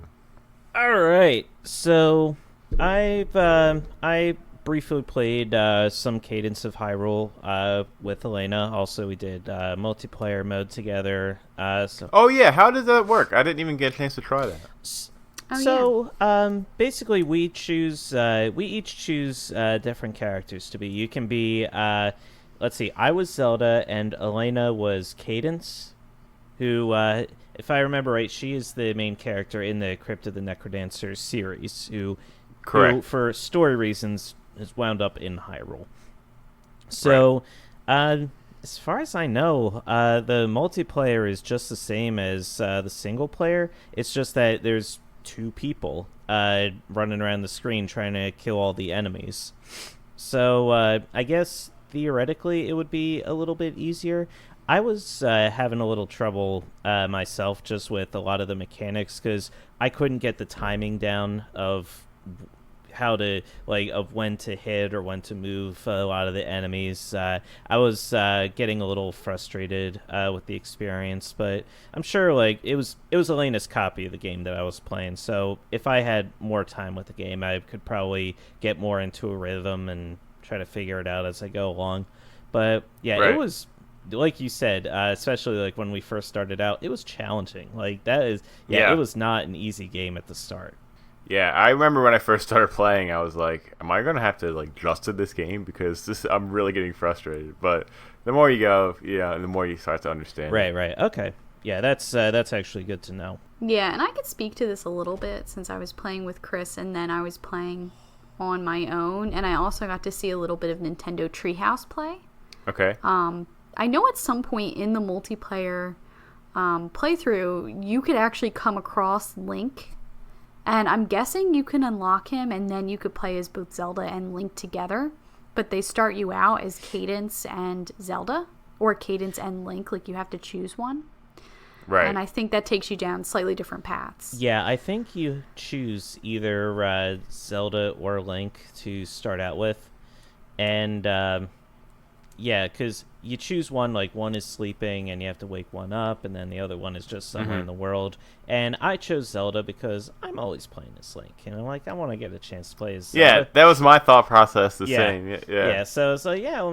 All right. So I briefly played some Cadence of Hyrule with Alaina. Also, we did multiplayer mode together. Oh yeah, how does that work? I didn't even get a chance to try that. Basically, we each choose different characters to be. You can be, let's see, I was Zelda and Alaina was Cadence, who, if I remember right, she is the main character in the Crypt of the Necrodancer series, who for story reasons, is wound up in Hyrule. So, as far as I know, the multiplayer is just the same as the single player. It's just that there's two people running around the screen trying to kill all the enemies. So, I guess theoretically it would be a little bit easier. I was having a little trouble myself just with a lot of the mechanics because I couldn't get the timing down of how to of when to hit or when to move a lot of the enemies. I was getting a little frustrated with the experience, but I'm sure it was Elena's copy of the game that I was playing, so if I had more time with the game I could probably get more into a rhythm and try to figure it out as I go along. But yeah, It was like you said, especially when we first started out, it was challenging. It was not an easy game at the start. Yeah, I remember when I first started playing, I was like, am I going to have to adjust to this game? Because I'm really getting frustrated. But the more you go, and the more you start to understand. Right. Okay. Yeah, that's actually good to know. Yeah, and I could speak to this a little bit since I was playing with Chris and then I was playing on my own. And I also got to see a little bit of Nintendo Treehouse play. Okay. I know at some point in the multiplayer playthrough, you could actually come across Link. And I'm guessing you can unlock him and then you could play as both Zelda and Link together. But they start you out as Cadence and Zelda. Or Cadence and Link, you have to choose one. Right. And I think that takes you down slightly different paths. Yeah, I think you choose either Zelda or Link to start out with. And, because you choose one, one is sleeping and you have to wake one up, and then the other one is just somewhere in the world. And I chose Zelda because I'm always playing as Link, and I'm I want to get a chance to play as Zelda. Yeah, that was my thought process. Same. Yeah. Yeah. So let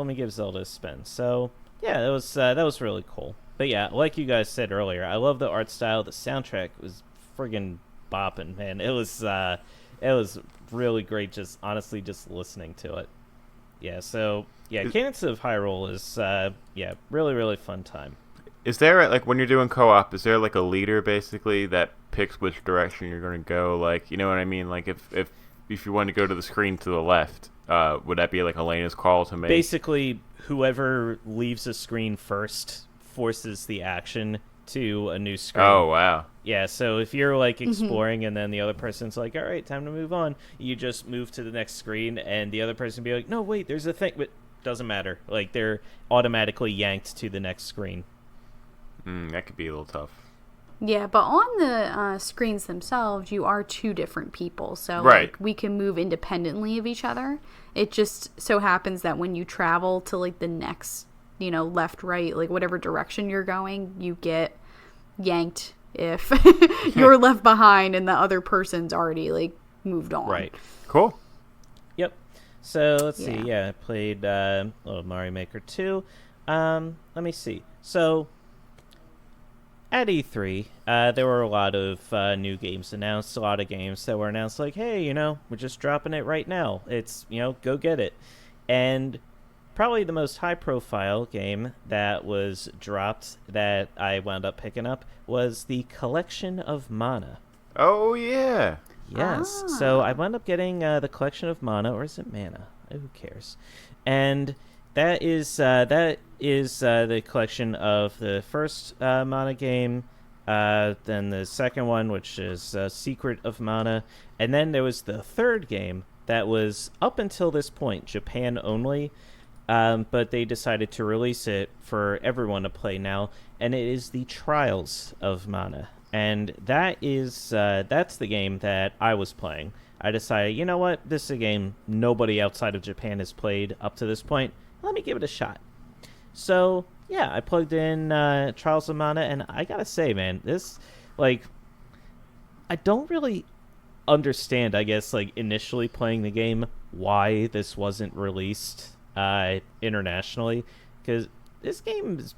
me give Zelda a spin. So yeah, that was really cool. But yeah, like you guys said earlier, I love the art style. The soundtrack was friggin' bopping, man. It was really great. Just honestly, just listening to it. Yeah. So yeah, Cadence of Hyrule is really really fun time. Is there like when you're doing co-op? Is there like a leader basically that picks which direction you're going to go? Like, you know what I mean? Like if you want to go to the screen to the left, would that be like Alaina's call to make? Basically, whoever leaves a screen first forces the action to a new screen. Oh wow. Yeah, so if you're like exploring and then the other person's like, all right, time to move on, you just move to the next screen and the other person be like, no, wait, there's a thing, but doesn't matter. Like, they're automatically yanked to the next screen. That could be a little tough. Yeah, but on the screens themselves, you are two different people. So right. like, we can move independently of each other. It just so happens that when you travel to like the next, left, right, like whatever direction you're going, you get yanked if you're left behind and the other person's already like moved on. Right. Cool. Yep. So let's see. Yeah, I played Little Mario Maker 2. Let me see. So at E3, there were a lot of new games announced, a lot of games that were announced like, hey, we're just dropping it right now. It's, go get it. And probably the most high-profile game that was dropped that I wound up picking up was the Collection of Mana. Oh, yeah. Yes. So I wound up getting the Collection of Mana, or is it Mana? Who cares? And that is the collection of the first Mana game, then the second one, which is Secret of Mana, and then there was the third game that was, up until this point, Japan only, but they decided to release it for everyone to play now, and it is the Trials of Mana. And that's the game that I was playing. I decided, you know what, this is a game nobody outside of Japan has played up to this point. Let me give it a shot. So, yeah, I plugged in Trials of Mana, and I gotta say, man, this, like, I don't really understand, I guess, like, initially playing the game, why this wasn't released internationally, because this game's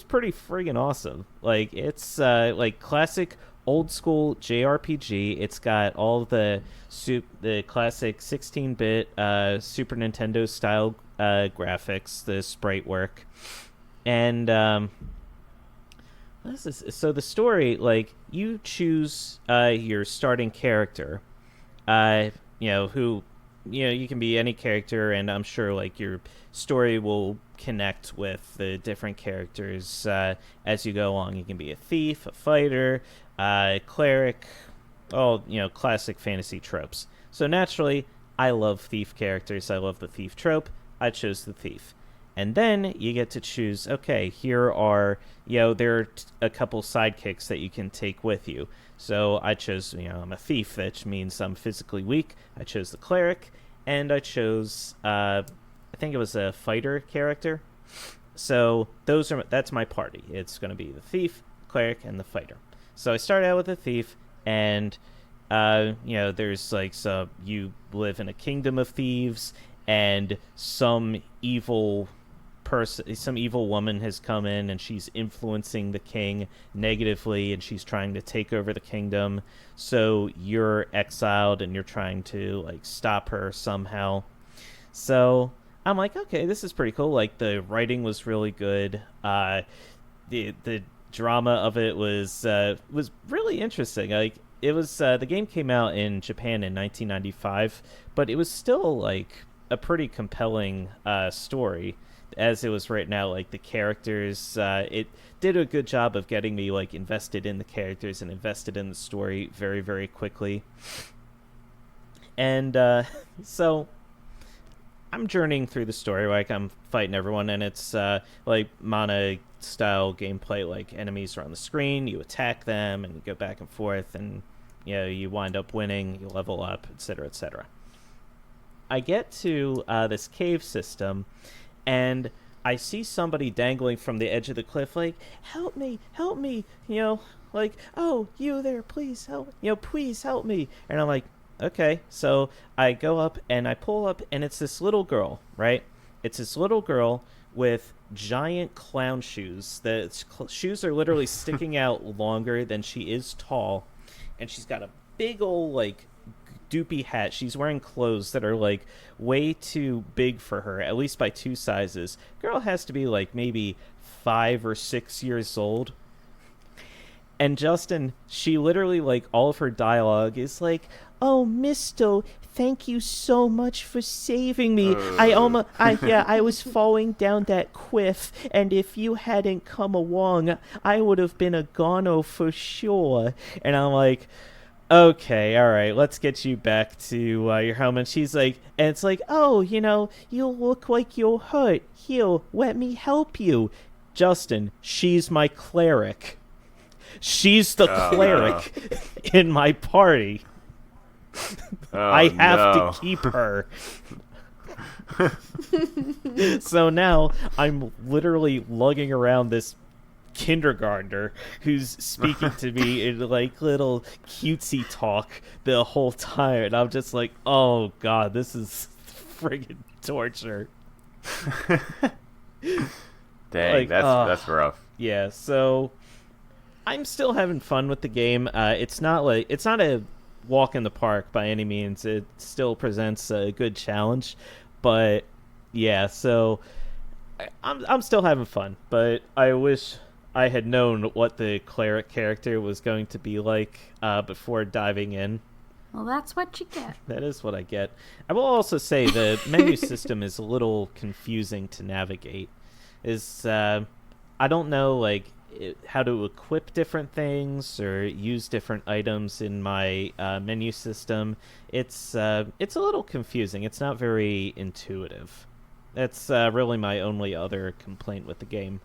pretty friggin' awesome. Like, it's like classic old school JRPG. It's got all the classic 16-bit Super Nintendo style graphics, the sprite work, and so the story, like, you choose your starting character, who, you can be any character, and I'm sure like your story will connect with the different characters as you go along. You can be a thief, a fighter, a cleric, all classic fantasy tropes. So naturally, I love thief characters. I love the thief trope. I chose the thief. And then you get to choose, okay, here are, there are a couple sidekicks that you can take with you. So I chose, I'm a thief, which means I'm physically weak. I chose the cleric, and I chose, I think it was a fighter character. So that's my party. It's going to be the thief, cleric, and the fighter. So I started out with the thief, and, there's like, you live in a kingdom of thieves, and some evil woman has come in, and she's influencing the king negatively, and she's trying to take over the kingdom. So you're exiled, and you're trying to like stop her somehow. So I'm like, okay, this is pretty cool. Like, the writing was really good. The drama of it was really interesting. Like, it was the game came out in Japan in 1995, but it was still like a pretty compelling story as it was right now. Like, the characters, it did a good job of getting me like invested in the characters and invested in the story very, very quickly. And so I'm journeying through the story, like I'm fighting everyone, and it's like Mana style gameplay. Like, enemies are on the screen, you attack them, and you go back and forth, and you wind up winning, you level up, etc., etc. I get to this cave system, and I see somebody dangling from the edge of the cliff, like, help me, like, oh, you there, please help, please help me. And I'm like, okay. So I go up and I pull up, and it's this little girl, right? It's this little girl with giant clown shoes. The shoes are literally sticking out longer than she is tall, and she's got a big old like doopy hat. She's wearing clothes that are like way too big for her, at least by 2 sizes. Girl has to be like maybe 5 or 6 years old. And Justin, she literally, like, all of her dialogue is like, "Oh, Misto, thank you so much for saving me. I was falling down that cliff, and if you hadn't come along, I would have been a gono for sure." And I'm like, okay, all right, let's get you back to your home. And she's like, and it's like, "Oh, you look like you're hurt. Here, let me help you." Justin, she's my cleric. She's the cleric in my party. I have to keep her. So now I'm literally lugging around this kindergartner who's speaking to me in like little cutesy talk the whole time, and I'm just like, oh god, this is friggin' torture. Dang, like, that's rough. Yeah, so I'm still having fun with the game. It's not a walk in the park by any means. It still presents a good challenge, but yeah. So I'm still having fun, but I wish I had known what the cleric character was going to be like before diving in. Well, that's what you get. That is what I get. I will also say the menu system is a little confusing to navigate. I don't know how to equip different things or use different items in my menu system. It's a little confusing. It's not very intuitive. That's really my only other complaint with the game.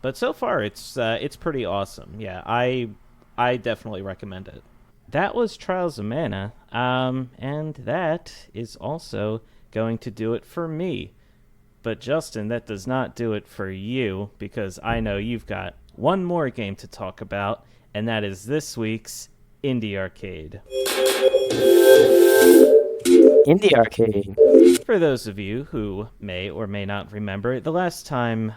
But so far, it's pretty awesome. Yeah, I definitely recommend it. That was Trials of Mana, and that is also going to do it for me. But Justin, that does not do it for you, because I know you've got one more game to talk about, and that is this week's Indie Arcade. Indie Arcade. For those of you who may or may not remember, the last time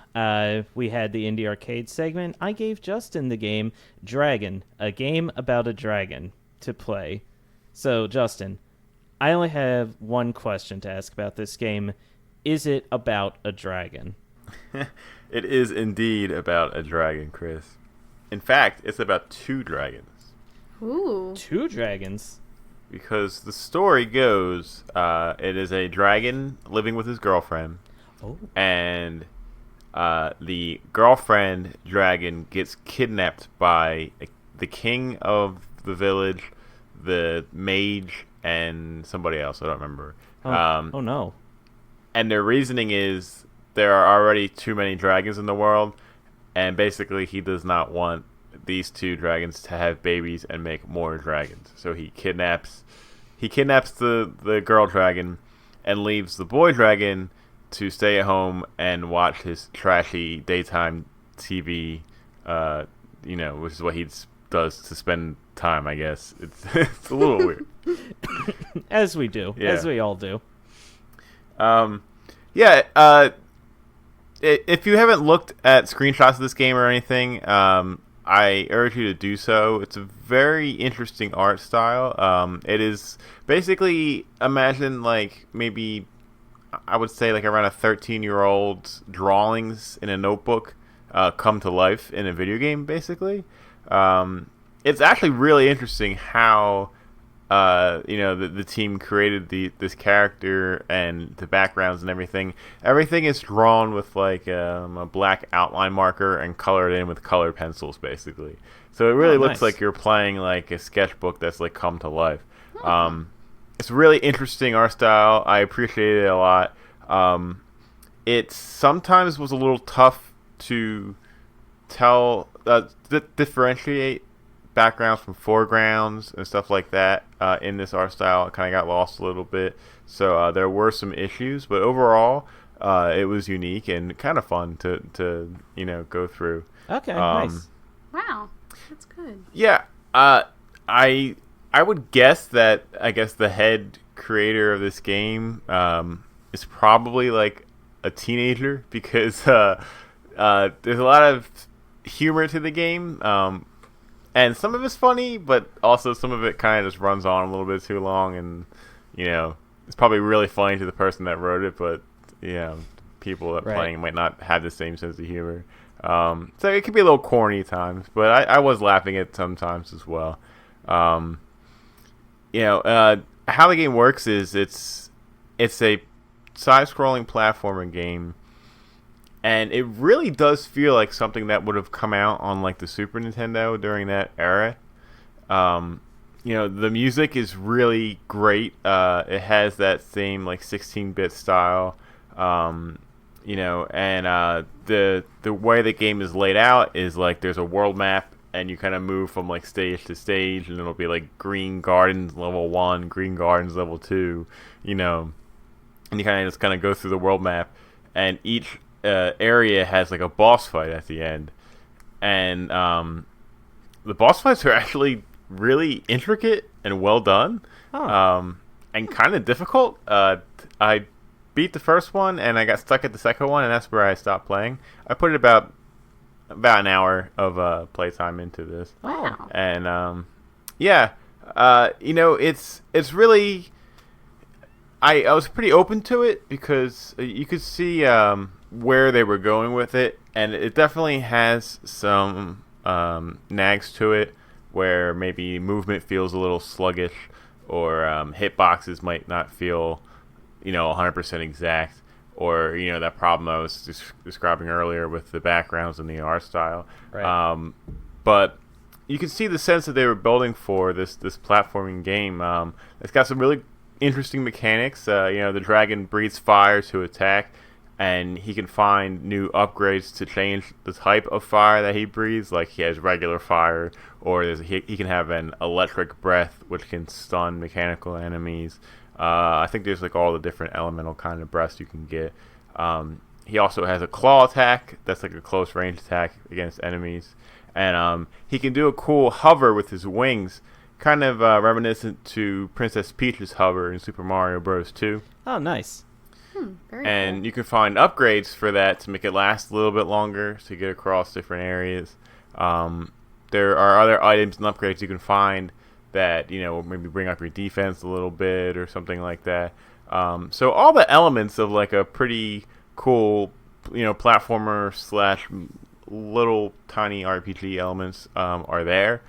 we had the Indie Arcade segment, I gave Justin the game Dragon, a game about a dragon, to play. So, Justin, I only have one question to ask about this game. Is it about a dragon? It is indeed about a dragon, Chris. In fact, it's about 2 dragons. Ooh. 2 dragons? Because the story goes, it is a dragon living with his girlfriend. Oh. And the girlfriend dragon gets kidnapped by the king of the village, the mage, and somebody else. I don't remember. Oh no. And their reasoning is there are already too many dragons in the world, and basically he does not want these 2 dragons to have babies and make more dragons. So he kidnaps the girl dragon and leaves the boy dragon to stay at home and watch his trashy daytime TV, which is what he does to spend time, I guess. It's a little weird. As we do. Yeah. As we all do. If you haven't looked at screenshots of this game or anything, I urge you to do so. It's a very interesting art style. It is basically, imagine like maybe, I would say like around a 13-year-old's drawings in a notebook come to life in a video game, basically. It's actually really interesting how the team created this character and the backgrounds and everything. Everything is drawn with like a black outline marker and colored in with colored pencils, basically. So it really looks nice. like you're playing like a sketchbook that's like come to life. It's a really interesting art style. I appreciate it a lot. It sometimes was a little tough to differentiate backgrounds from foregrounds and stuff like that in this art style. It kind of got lost a little bit, so there were some issues, but overall it was unique and kind of fun to go through. Okay, nice. Wow, that's good. Yeah, I would guess that the head creator of this game is probably like a teenager because there's a lot of humor to the game, and some of it's funny, but also some of it kind of just runs on a little bit too long, and it's probably really funny to the person that wrote it, but people that playing might not have the same sense of humor. So it can be a little corny at times, but I was laughing at sometimes as well. How the game works is it's a side-scrolling platformer game, and it really does feel like something that would have come out on like the Super Nintendo during that era. The music is really great. It has that same like 16-bit style. And the way the game is laid out is like there's a world map, and you kind of move from like stage to stage, and it'll be like Green Gardens level 1, Green Gardens level 2, and you kind of go through the world map, and each area has like a boss fight at the end, and the boss fights are actually really intricate and well done, and kind of difficult. I beat the first one, and I got stuck at the second one, and that's where I stopped playing. I put about an hour of playtime into this. Wow. And it's really. I was pretty open to it because you could see where they were going with it, and it definitely has some nags to it where maybe movement feels a little sluggish, or hitboxes might not feel 100% exact, or that problem I was describing earlier with the backgrounds and the art style. Right. But you can see the sense that they were building for this platforming game. It's got some really interesting mechanics. The dragon breathes fire to attack, and he can find new upgrades to change the type of fire that he breathes. Like he has regular fire, or he can have an electric breath, which can stun mechanical enemies. I think there's like all the different elemental kind of breaths you can get. He also has a claw attack that's like a close range attack against enemies, and he can do a cool hover with his wings, kind of reminiscent to Princess Peach's hover in Super Mario Bros. 2. Oh, nice. Very And cool. you can find upgrades for that to make it last a little bit longer to get across different areas. There are other items and upgrades you can find that maybe bring up your defense a little bit or something like that. So all the elements of like a pretty cool platformer / little tiny RPG elements are there,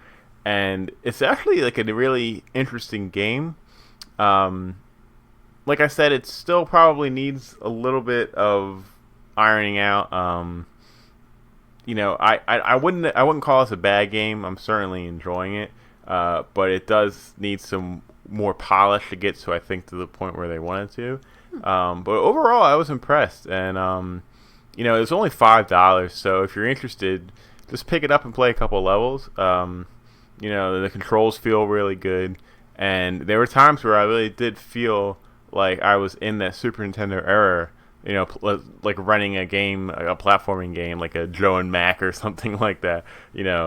and it's actually like a really interesting game. Like I said, it still probably needs a little bit of ironing out. I wouldn't call this a bad game. I'm certainly enjoying it. But it does need some more polish to get to the point where they wanted to. But overall, I was impressed, and it was only $5. So if you're interested, just pick it up and play a couple levels. The controls feel really good, and there were times where I really did feel like I was in that Super Nintendo era. Like running a game, a platforming game, like a Joe and Mac or something like that. Just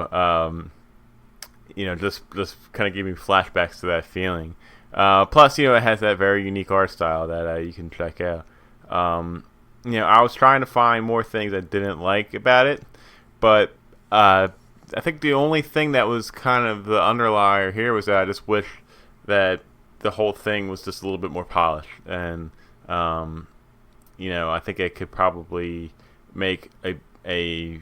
kind of give me flashbacks to that feeling. Plus, it has that very unique art style that you can check out. I was trying to find more things I didn't like about it, but I think the only thing that was kind of the underlier here was that I just wish that the whole thing was just a little bit more polished, and I think it could probably make a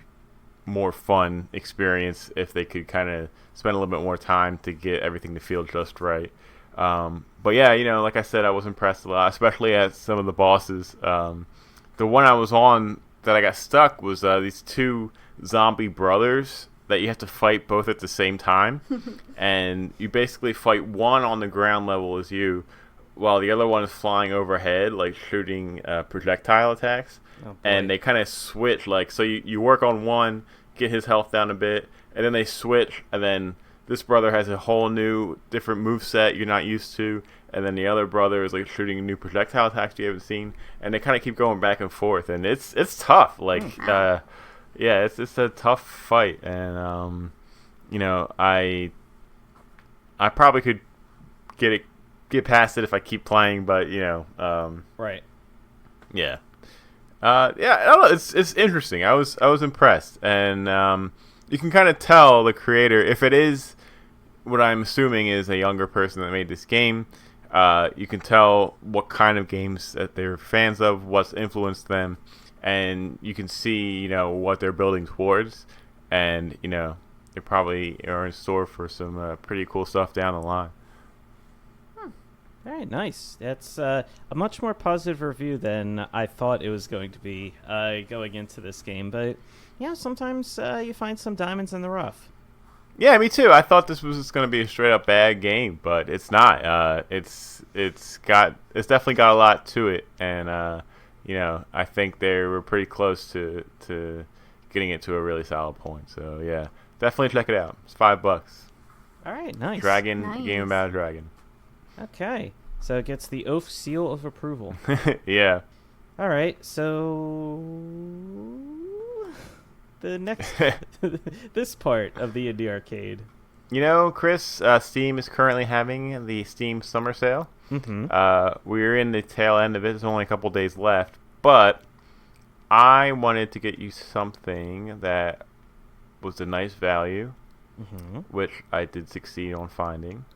more fun experience if they could kind of spend a little bit more time to get everything to feel just right. But yeah, like I said, I was impressed a lot, especially at some of the bosses. The one I was on that I got stuck was these two zombie brothers that you have to fight both at the same time. And you basically fight one on the ground level as you, while the other one is flying overhead, like shooting projectile attacks. Oh, and they kind of switch, like, so you work on one, get his health down a bit, and then they switch, and then this brother has a whole new different moveset you're not used to, and then the other brother is like shooting new projectile attacks you haven't seen, and they kind of keep going back and forth, and it's tough. Like, it's a tough fight, and I probably could get past it if I keep playing, but right. Yeah. Yeah, I don't know, it's interesting. I was impressed, and you can kind of tell the creator, if it is what I'm assuming is a younger person that made this game. You can tell what kind of games that they're fans of, what's influenced them, and you can see, what they're building towards, and they probably are in store for some pretty cool stuff down the line. All right, nice. That's a much more positive review than I thought it was going to be going into this game. But yeah, sometimes you find some diamonds in the rough. Yeah, me too. I thought this was just going to be a straight up bad game, but it's not. It's definitely got a lot to it, and I think they were pretty close to getting it to a really solid point. So yeah, definitely check it out. It's $5. All right, nice. Dragon Nice. game about a dragon. Okay, so it gets the oath seal of approval. Yeah. All right, so the next this part of the indie arcade. Chris, Steam is currently having the Steam Summer Sale. Mm-hmm. We're in the tail end of it. There's only a couple days left, but I wanted to get you something that was a nice value, Mm-hmm. which I did succeed on finding.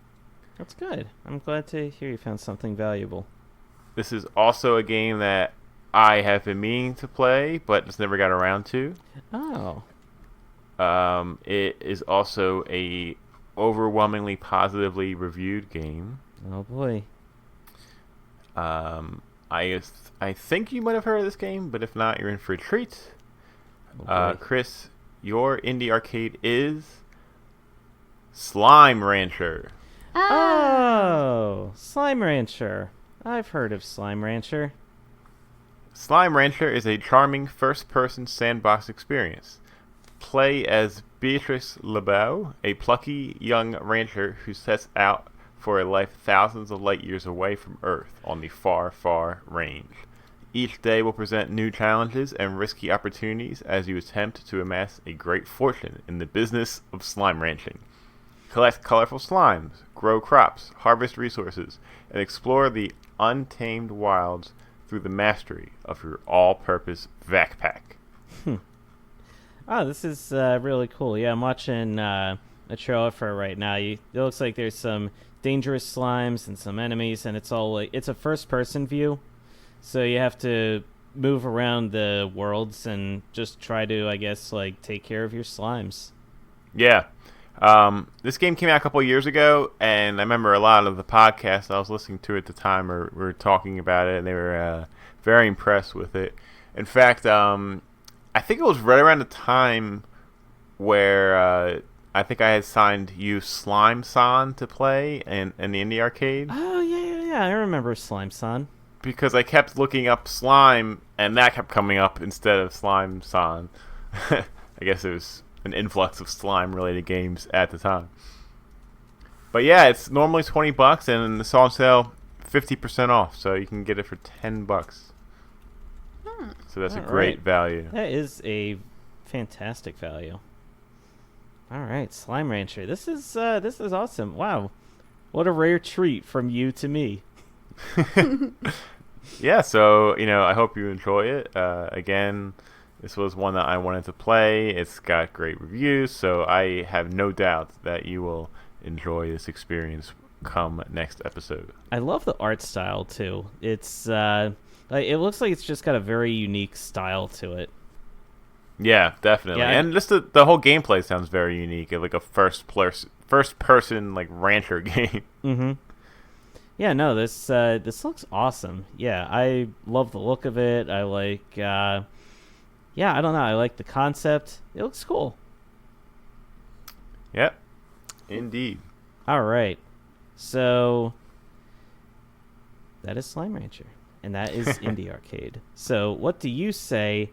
That's good. I'm glad to hear you found something valuable. This is also a game that I have been meaning to play, but just never got around to. Oh. It is also a overwhelmingly positively reviewed game. Oh boy. I think you might have heard of this game, but if not, you're in for a treat. Oh boy. Chris, your indie arcade is Slime Rancher. Oh, Slime Rancher. I've heard of Slime Rancher. Slime Rancher is a charming first-person sandbox experience. Play as Beatrice LeBeau, a plucky young rancher who sets out for a life thousands of light years away from Earth on the far, far range. Each day will present new challenges and risky opportunities as you attempt to amass a great fortune in the business of slime ranching. Collect colorful slimes, grow crops, harvest resources, and explore the untamed wilds through the mastery of your all-purpose backpack. Oh, this is really cool. Yeah, I'm watching a trailer for it right now. It looks like there's some dangerous slimes and some enemies, and it's a first-person view, so you have to move around the worlds and just try to, I guess, take care of your slimes. Yeah. This game came out a couple years ago, and I remember a lot of the podcasts I was listening to at the time were talking about it, and they were very impressed with it. In fact, I think it was right around the time where I think I had signed you Slime-san to play in the indie arcade. Oh, yeah. I remember Slime-san. Because I kept looking up Slime, and that kept coming up instead of Slime-san. I guess it was an influx of slime-related games at the time. But yeah, it's normally $20, and it's on sale 50% off, so you can get it for $10. So that's a great value. That is a fantastic value. All right, Slime Rancher. This is awesome. Wow, what a rare treat from you to me. Yeah, so I hope you enjoy it. Again, this was one that I wanted to play. It's got great reviews, so I have no doubt that you will enjoy this experience come next episode. I love the art style too. It's it looks like it's just got a very unique style to it. Yeah, definitely. Yeah. And just the whole gameplay sounds very unique. Like a first person rancher game. Mm-hmm. Yeah, no, this looks awesome. Yeah, I love the look of it. I like I don't know. I like the concept. It looks cool. Yep. Indeed. All right. So that is Slime Rancher, and that is Indie Arcade. So what do you say?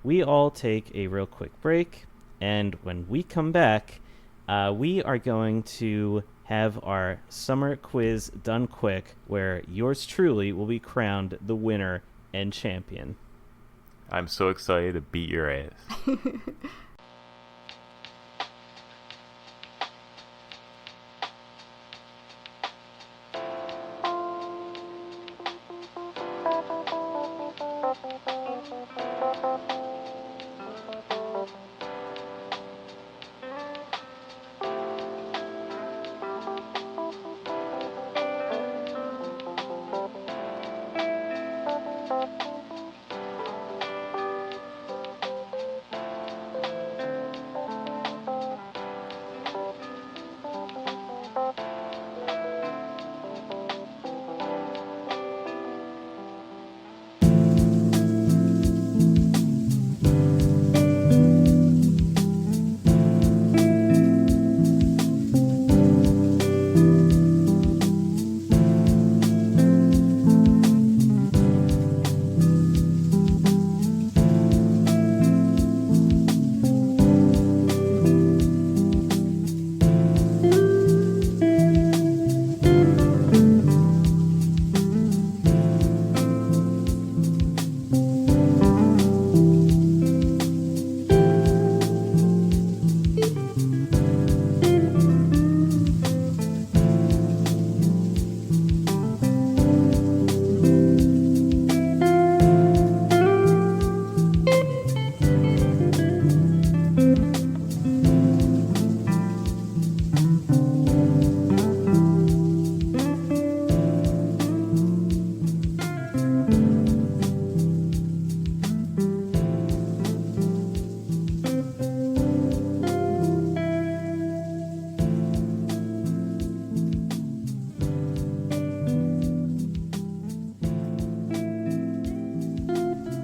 We all take a real quick break, and when we come back, we are going to have our summer quiz done quick, where yours truly will be crowned the winner and champion. I'm so excited to beat your ass.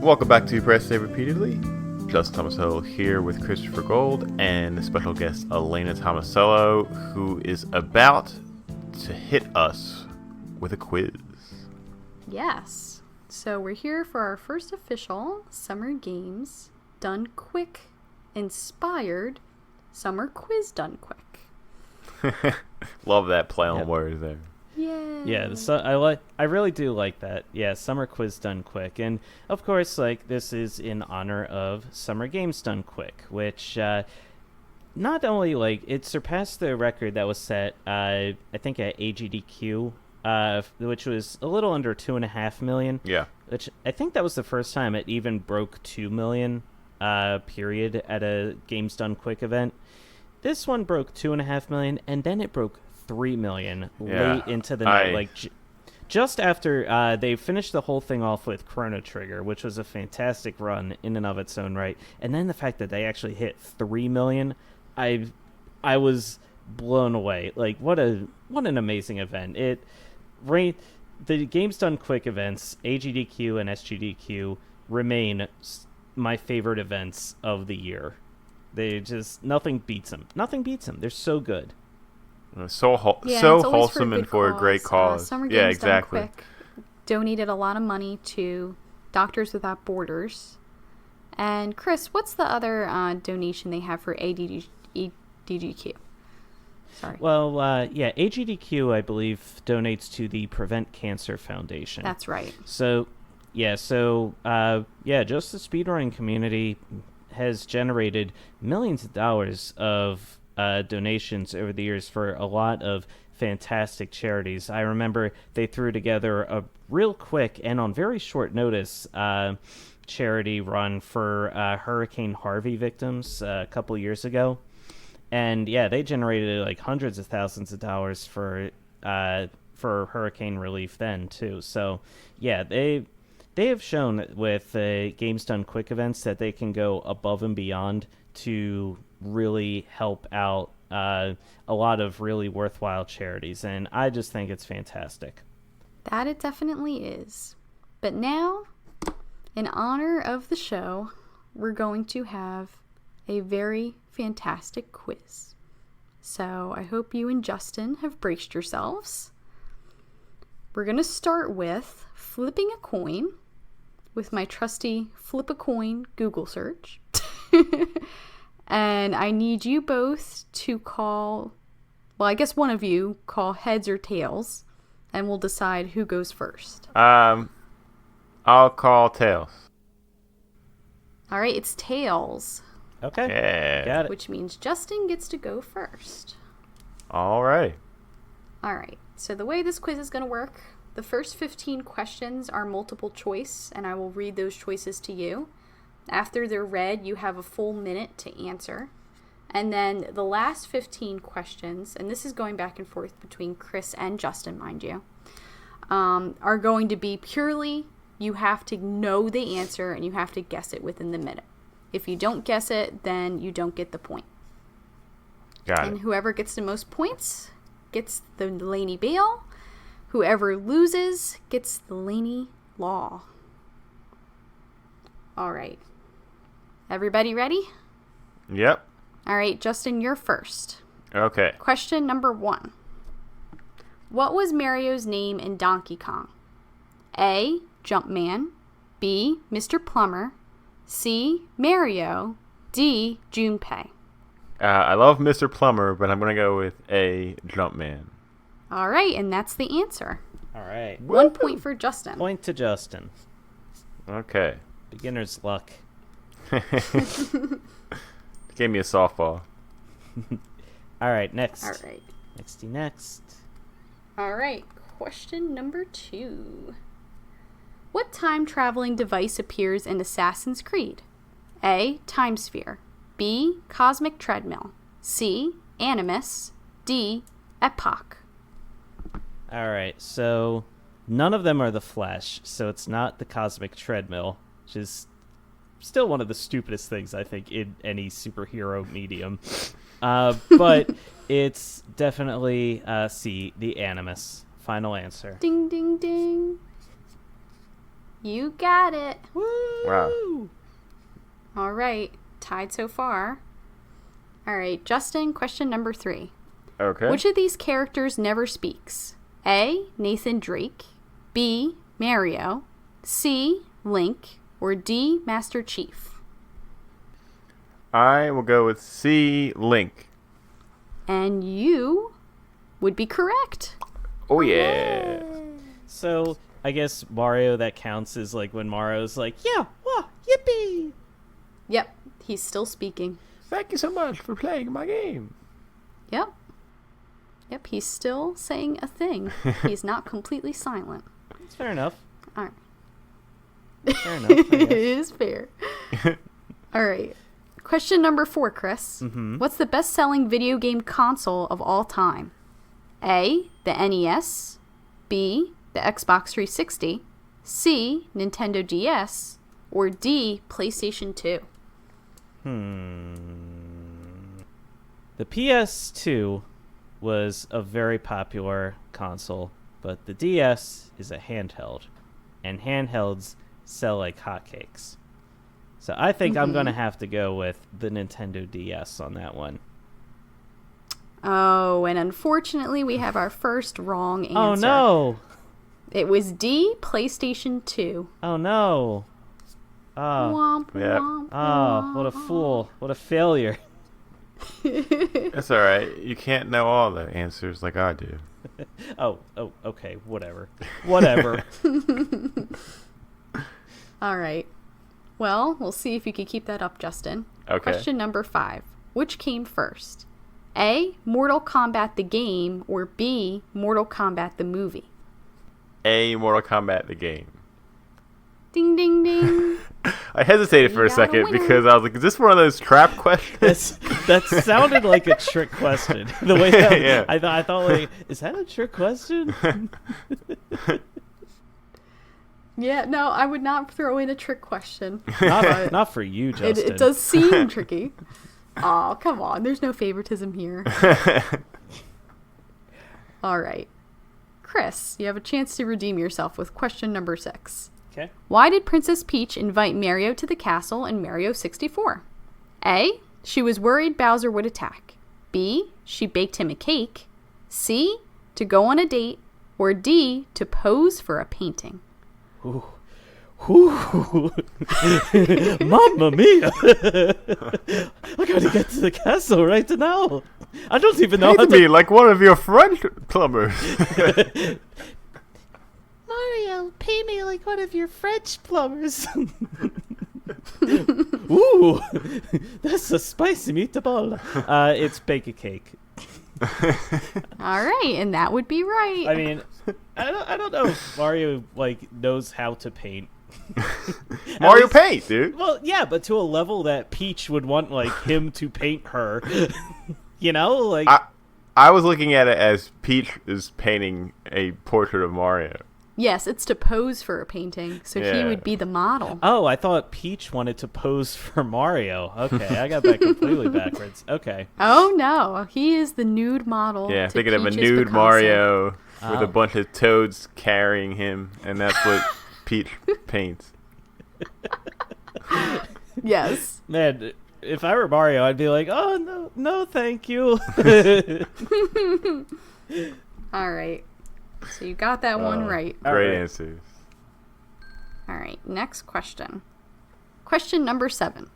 Welcome back to Press Save Repeatedly. Justin Tomasello here with Christopher Gold and special guest Alaina Tomasello, who is about to hit us with a quiz. Yes. So we're here for our first official Summer Games Done Quick inspired Summer Quiz Done Quick. Love that play on words there. Yay. Yeah, I really do like that. Yeah, Summer Quiz Done Quick. And, of course, this is in honor of Summer Games Done Quick, which not only, it surpassed the record that was set, I think, at AGDQ, which was a little under 2.5 million. Yeah. Which I think that was the first time it even broke 2 million, period, at a Games Done Quick event. This one broke 2.5 million, and then it broke 3 million late into the night, just after they finished the whole thing off with Chrono Trigger, which was a fantastic run in and of its own right. And then the fact that they actually hit 3 million, I was blown away. What an amazing event. The Games Done Quick events, AGDQ and SGDQ, remain my favorite events of the year. They just, nothing beats them. They're so good. So wholesome and for a great cause. Summer Games Done Quick donated a lot of money to Doctors Without Borders. And Chris, what's the other donation they have for AGDQ? Sorry. Well, AGDQ, I believe, donates to the Prevent Cancer Foundation. That's right. So just the speedrunning community has generated millions of dollars of donations over the years for a lot of fantastic charities. I remember they threw together a real quick and on very short notice charity run for Hurricane Harvey victims a couple years ago. And they generated hundreds of thousands of dollars for hurricane relief then too. So they have shown with Games Done Quick events that they can go above and beyond to really help out a lot of really worthwhile charities, and I just think it's fantastic. That it definitely is. But now, in honor of the show, we're going to have a very fantastic quiz. So I hope you and Justin have braced yourselves. We're going to start with flipping a coin with my trusty flip a coin Google search. And I need you both to call, well, I guess one of you call heads or tails, and we'll decide who goes first. I'll call tails. All right, it's tails. Okay. Yeah. Got it. Which means Justin gets to go first. All right. All right, so the way this quiz is going to work, the first 15 questions are multiple choice, and I will read those choices to you. After they're read, you have a full minute to answer. And then the last 15 questions, and this is going back and forth between Chris and Justin, mind you, are going to be purely, you have to know the answer and you have to guess it within the minute. If you don't guess it, then you don't get the point. Got it. And whoever gets the most points gets the Laney Bail. Whoever loses gets the Laney Law. All right. Everybody ready? Yep. All right, Justin, you're first. Okay. Question number 1. What was Mario's name in Donkey Kong? A. Jumpman. B. Mr. Plumber. C. Mario. D. Junpei. I love Mr. Plumber, but I'm going to go with A. Jumpman. All right, and that's the answer. All right. 1 point for Justin. Point to Justin. Okay. Beginner's luck. Gave me a softball. All right, next. All right. Next. All right, question number 2. What time-traveling device appears in Assassin's Creed? A. Time Sphere. B. Cosmic Treadmill. C. Animus. D. Epoch. All right, so none of them are the Flash, so it's not the Cosmic Treadmill, which is still one of the stupidest things, I think, in any superhero medium. But it's definitely C, the Animus. Final answer. Ding, ding, ding. You got it. Wow. All right. Tied so far. All right, Justin, question number 3. Okay. Which of these characters never speaks? A. Nathan Drake. B. Mario. C. Link. Or D. Master Chief. I will go with C, Link. And you would be correct. Oh, yeah. So I guess Mario, that counts as like when Mario's like, yeah, wah, yippee. Yep, he's still speaking. Thank you so much for playing my game. Yep. Yep, he's still saying a thing. He's not completely silent. It's fair enough. All right. Fair enough. I It guess. is fair. All right. Question number 4, Chris. Mm-hmm. What's the best-selling video game console of all time? A. The NES. B. The Xbox 360. C. Nintendo DS. Or D. PlayStation 2. The PS2 was a very popular console, but the DS is a handheld, and handhelds sell like hotcakes. So I think I'm going to have to go with the Nintendo DS on that one. Oh, and unfortunately, we have our first wrong answer. Oh, no. It was D. PlayStation 2. Oh, no. Oh, Womp, Yep. womp, oh, what a fool. What a failure. That's all right. You can't know all the answers like I do. Oh, okay, whatever. Whatever. All right. Well, we'll see if you can keep that up, Justin. Okay. Question number 5. Which came first? A. Mortal Kombat the game, or B. Mortal Kombat the movie? A, Mortal Kombat the game. Ding, ding, ding. I hesitated for a You got a second winner. because I was like, is this one of those trap questions? That sounded like a trick question. The way that, Yeah. I thought, like, is that a trick question? Yeah, no, I would not throw in a trick question. Not for you, Justin. It does seem tricky. Oh, come on. There's no favoritism here. All right. Chris, you have a chance to redeem yourself with question number 6. Okay. Why did Princess Peach invite Mario to the castle in Mario 64? A. She was worried Bowser would attack. B. She baked him a cake. C. To go on a date. Or D. To pose for a painting. Ooh. Ooh. Mamma mia! I gotta get to the castle right now. I don't even know how Paint to... me like one of your French plumbers. Mario, pay me like one of your French plumbers. Ooh, that's a spicy meatball. It's bake a cake. All right, and that would be right. I mean, I don't know if Mario like knows how to paint. Mario least- Paint, dude. Well, yeah, but to a level that Peach would want like him to paint her. You know, like I was looking at it as Peach is painting a portrait of Mario. Yes, it's to pose for a painting, so he Yeah. would be the model. oh, I thought Peach wanted to pose for Mario. Okay, I got that completely backwards. Okay. Oh no, he is the nude model. Yeah, to thinking of a Peach's nude Picasso. Mario with Oh. a bunch of toads carrying him, and that's what Peach paints. Yes. Man, if I were Mario, I'd be like, oh, no, thank you. All right. So you got that one right. All Great right. answers. All right, next question. Question number 7.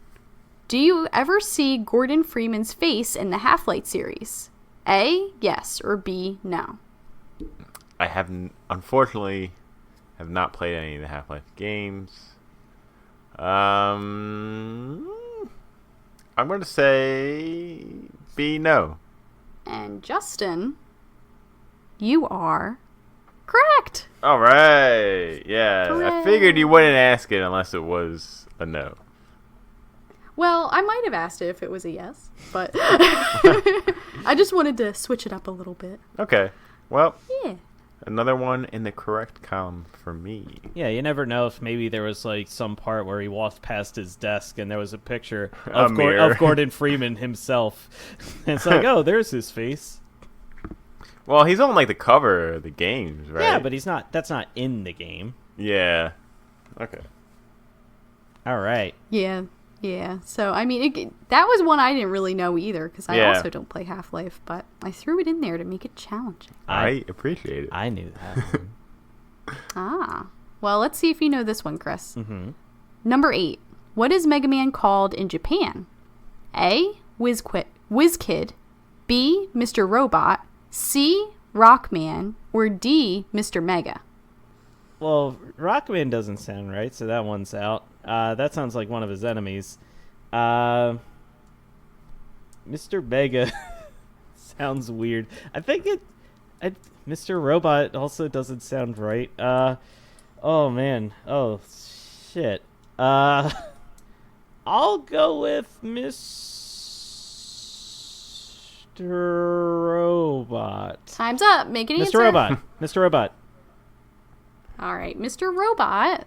Do you ever see Gordon Freeman's face in the Half-Life series? A, yes, or B, no? I unfortunately have not played any of the Half-Life games. I'm going to say B, no. And Justin, you are correct. All right. Yeah, I figured you wouldn't ask it unless it was a no. Well, I might have asked it if it was a yes, but I just wanted to switch it up a little bit. Okay. Well, Yeah. another one in the correct column for me. Yeah, you never know if maybe there was like some part where he walked past his desk and there was a picture A of, mirror. of Gordon Freeman himself. And it's like, oh, there's his face. Well, he's on like the cover of the games, right? Yeah, but he's not. That's not in the game. Yeah. Okay. All right. Yeah. So, I mean, that was one I didn't really know either because I also don't play Half-Life, but I threw it in there to make it challenging. I appreciate it. I knew that one. Well, let's see if you know this one, Chris. Mm-hmm. Number 8. What is Mega Man called in Japan? A. WizKid. B. Mr. Robot. C. Rockman. Or D. Mr. Mega. Well, Rockman doesn't sound right, so that one's out. That sounds like one of his enemies. Mr. Mega sounds weird. I think Mr. Robot also doesn't sound right. Oh man. Oh shit. I'll go with Mr. Robot. Time's up. Make an answer. Mr. Robot. Mr. Robot. All right. Mr. Robot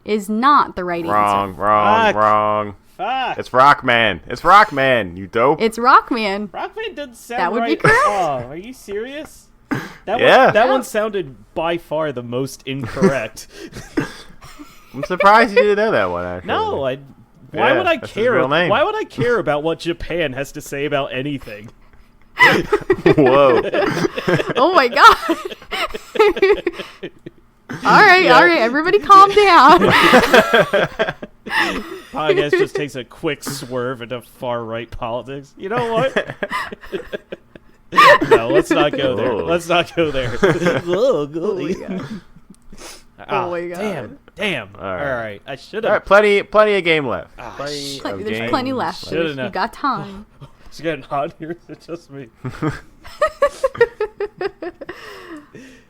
is not the right answer. Wrong. Fuck. It's Rockman, you dope. It's Rockman. Rockman doesn't sound That would right. be correct. Oh, are you serious? That one sounded by far the most incorrect. I'm surprised you didn't know that one, actually. No, why would I that's his care? real name. Why would I care about what Japan has to say about anything? Whoa. Oh my god. All right, everybody calm down. Podcast just takes a quick swerve into far right politics. You know what? No, let's not go there. Oh. Let's not go there. Oh, Oh my god. Oh my god. Damn. All All right. right. I should All have. right, plenty of game left. There's plenty left. Should've You known. got time. It's getting hot here. It's just me.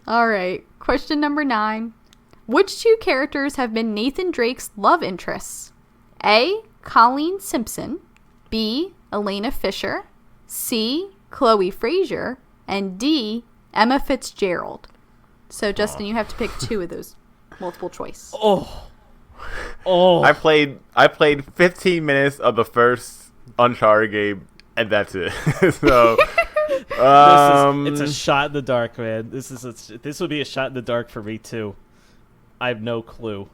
All right. Question number 9. Which 2 characters have been Nathan Drake's love interests? A. Colleen Simpson. B. Alaina Fisher. C. Chloe Frazier. And D. Emma Fitzgerald. So, Justin, you have to pick 2 of those multiple choice. Oh. I played 15 minutes of the first Uncharted game, and that's it. So, It's a shot in the dark, man. This would be a shot in the dark for me too. I have no clue.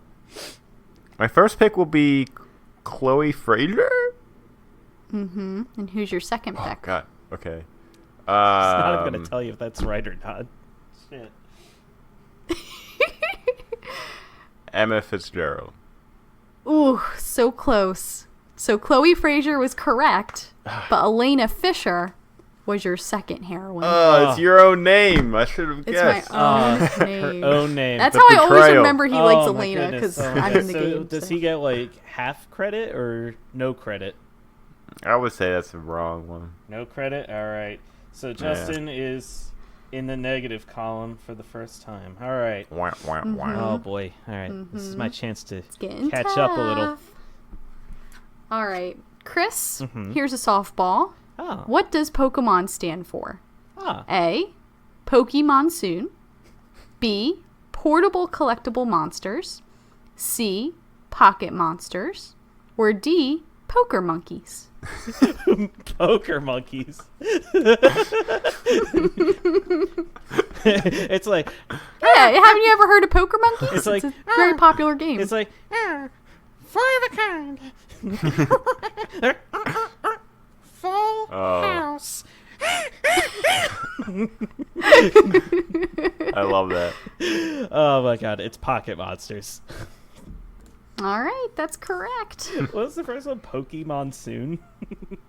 my first pick will be Chloe Frazier. Mm-hmm. And who's your second Oh pick? God. Okay. I'm not even gonna tell you if that's right or not. Shit. Emma Fitzgerald. Ooh, so close. So Chloe Frazier was correct, but Alaina Fisher was your second heroine. It's your own name. I should have It's guessed. my own Her name. own name. That's The how I always betrayal. remember he likes Oh, my Alaina goodness. because Oh, my I'm in the goodness. game. Does so. he get like half credit or no credit? I would say that's the wrong one. No credit? All right. So Justin is in the negative column for the first time. All right. Wah, wah, wah. Oh boy. All right. This is my chance to Getting catch up a little. tough. All right. Chris, Mhm. here's a softball. Oh. What does Pokemon stand for? Ah. A. Pokemonsoon. B. Portable collectible monsters. C. Pocket monsters. Or D. Poker monkeys. Poker monkeys. It's like Yeah, haven't you ever heard of poker monkeys? It's like, a very popular game. it's like For the kind. Full Oh. house. I love that. oh my god, it's pocket monsters. All right, that's correct. What was the first one? Pokemonsoon?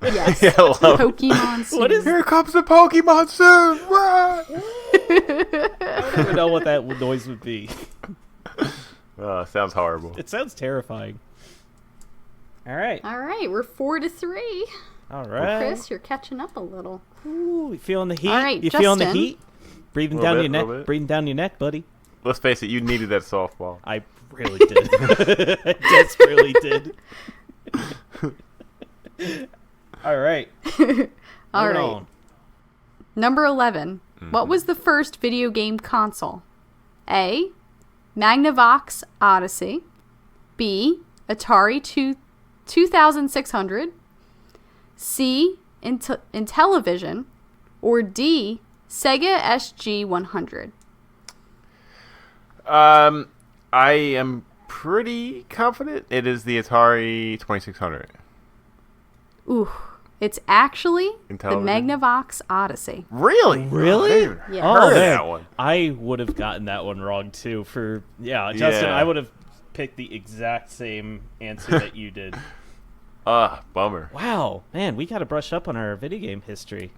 Yes. Yeah, I love it. Pokemonsoon. What is Here comes the Pokemon soon! Rah! I don't even know what that noise would be. Sounds horrible. It sounds terrifying. All right. All right, we're 4-3. All right. Chris, you're catching up a little. Ooh, you feeling the heat? All right, you feeling the Justin. heat? Breathing Little down bit, your neck. little bit. Breathing down your neck, buddy. Let's face it, you needed that softball. I really did. I desperately did. All right. All Moving right. on. Number 11. What was the first video game console? A. Magnavox Odyssey. B. Atari 2600. C. Intellivision. Or D. Sega SG 100. I am pretty confident it is the Atari 2600. Ooh, it's actually the Intellivision? Magnavox Odyssey. Really? Really? I didn't even Yeah. heard of man. that one. I would have gotten that one wrong too. Justin, Yeah. I would have picked the exact same answer that you did. Bummer. Wow, man, we got to brush up on our video game history.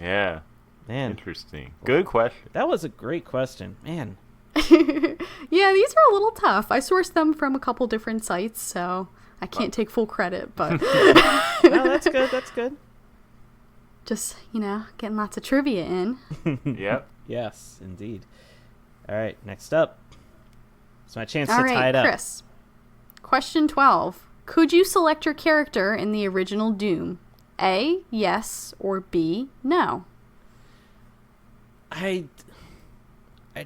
Yeah. Man, Interesting. Good question. that was a great question. Man, Yeah, these are a little tough. I sourced them from a couple different sites, so I can't take full credit, but no, that's good. That's good. just, getting lots of trivia in. Yep. Yes, indeed. All right, next up. It's my chance All to tie right, it up. Chris. Question 12. Could you select your character in the original Doom? A, yes, or B, no? I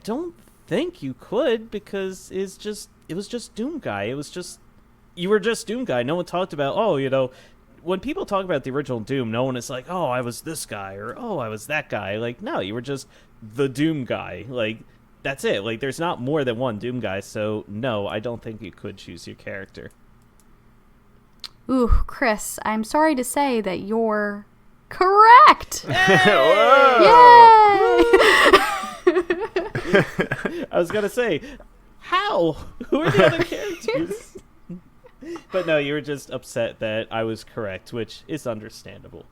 don't think you could, because it was just Doom Guy. You were just Doom Guy. No one talked about, when people talk about the original Doom, no one is like, oh, I was this guy, or oh, I was that guy. Like, no, you were just the Doom Guy. Like, that's it. Like, there's not more than one Doom Guy, so no, I don't think you could choose your character. Ooh, Chris, I'm sorry to say that you're correct. Whoa! Yay! I was gonna say, how? Who are the other characters? But no, you were just upset that I was correct, which is understandable.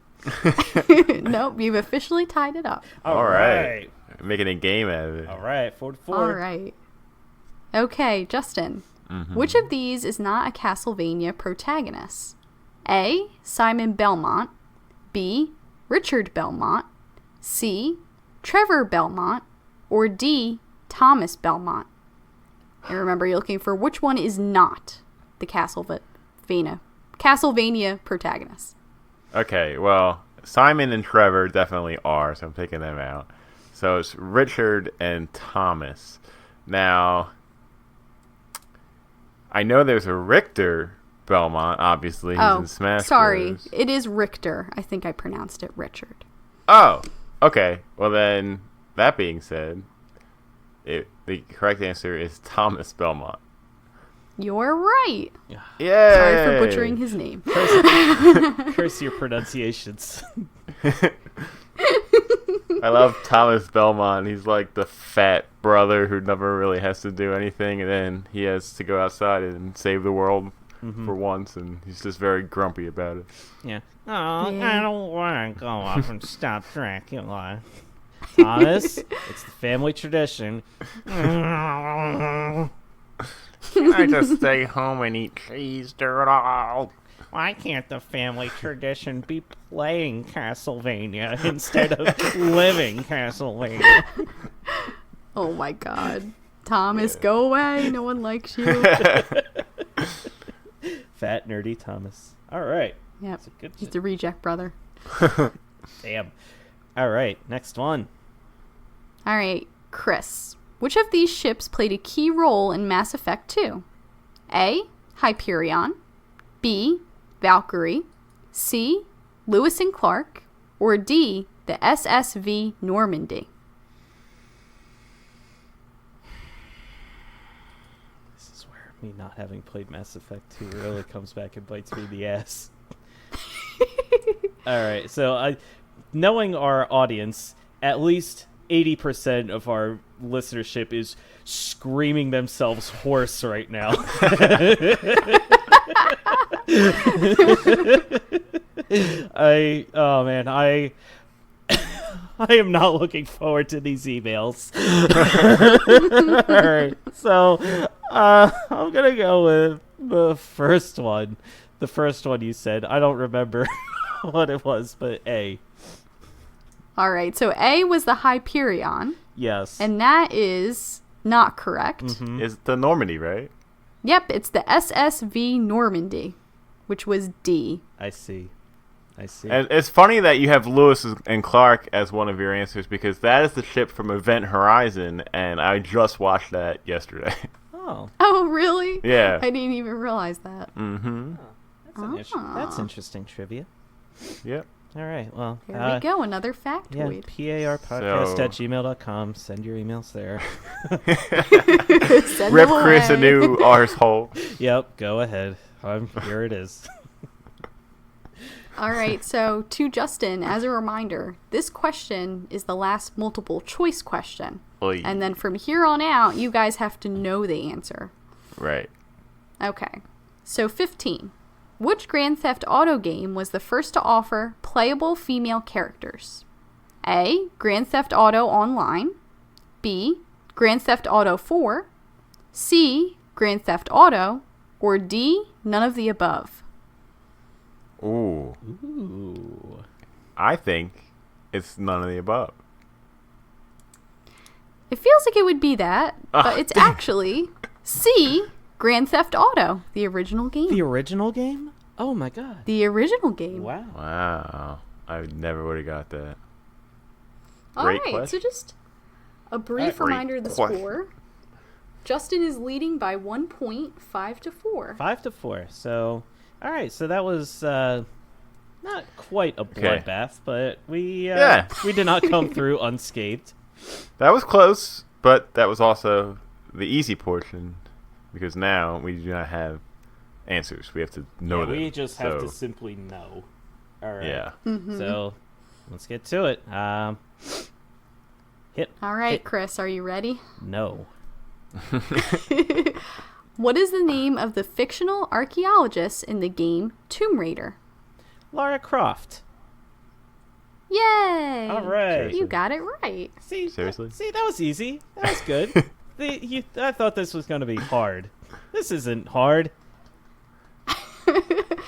Nope, you've officially tied it up. All right. Making a game out of it. All right, 4-4. All right. Okay, Justin. Which of these is not a Castlevania protagonist? A, Simon Belmont. B, Richard Belmont. C, Trevor Belmont. Or D, Thomas Belmont. And remember, you're looking for which one is not the Castlevania protagonist. Okay, well, Simon and Trevor definitely are, so I'm taking them out. So it's Richard and Thomas. Now, I know there's a Richter Belmont, obviously. He's in Smash sorry. Bros. It is Richter. I think I pronounced it Richard. Oh, okay. Well, then, that being said, the correct answer is Thomas Belmont. You're right. Yay! Sorry for butchering his name. Curse your pronunciations. I love Thomas Belmont. He's like the fat brother who never really has to do anything, and then he has to go outside and save the world for once, and he's just very grumpy about it. Yeah. Oh, Yeah. I don't want to go off and stop Dracula. Thomas, it's the family tradition. I just stay home and eat cheese turtle. Why can't the family tradition be playing Castlevania instead of living Castlevania? Oh my god. Thomas, go away. No one likes you. Fat, nerdy Thomas. All right. Yep. That's a good He's the reject brother. Damn. All right. Next one. All right, Chris. Which of these ships played a key role in Mass Effect 2? A, Hyperion. B, Valkyrie. C, Lewis and Clark. Or D, the SSV Normandy. This is where me not having played Mass Effect 2 really comes back and bites me in the ass. All right. So, knowing our audience, at least 80% of our listenership is screaming themselves hoarse right now. I am not looking forward to these emails. All right, so I'm gonna go with the first one. The first one you said. I don't remember what it was, but A. All right, so A was the Hyperion, Yes. and that is not correct. Is the Normandy, right? Yep, it's the SSV Normandy, which was D. I see. And it's funny that you have Lewis and Clark as one of your answers, because that is the ship from Event Horizon, and I just watched that yesterday. Oh, Oh, really? Yeah. I didn't even realize that. Mm-hmm. that's interesting trivia. Yep. All right. Well, There we go. Another yeah, factoid. parpodcast@gmail.com. Send your emails there. Send Rip them Chris a away. new arsehole. Yep. Go ahead. Here it is. All right, so to Justin, as a reminder, this question is the last multiple choice question. Oy. And then from here on out, you guys have to know the answer. Right. Okay, so 15. Which Grand Theft Auto game was the first to offer playable female characters? A. Grand Theft Auto Online. B. Grand Theft Auto 4. C. Grand Theft Auto. Or D. None of the above. Ooh. Ooh. I think it's none of the above. It feels like it would be that, but Ah, it's dang. actually C. Grand Theft Auto, the original game. The original game? Oh my god. The original game. Wow. Wow. I never would have got that. All Great right, so question. just a brief Great reminder of the question. score. Justin is leading by 1 point, 5-4. 5-4. So, all right. So that was not quite a Okay. bloodbath, but we Yeah. we did not come through unscathed. That was close, but that was also the easy portion because now we do not have answers. We have to know Yeah, them. we just have to So, simply know. All right. Yeah. So let's get to it. Hit. All right, Chris, are you ready? No. What is the name of the fictional archaeologist in the game Tomb Raider? Lara Croft. Yay! All right. You got it right. See, Seriously? that was easy. That was good. I thought this was going to be hard. This isn't hard.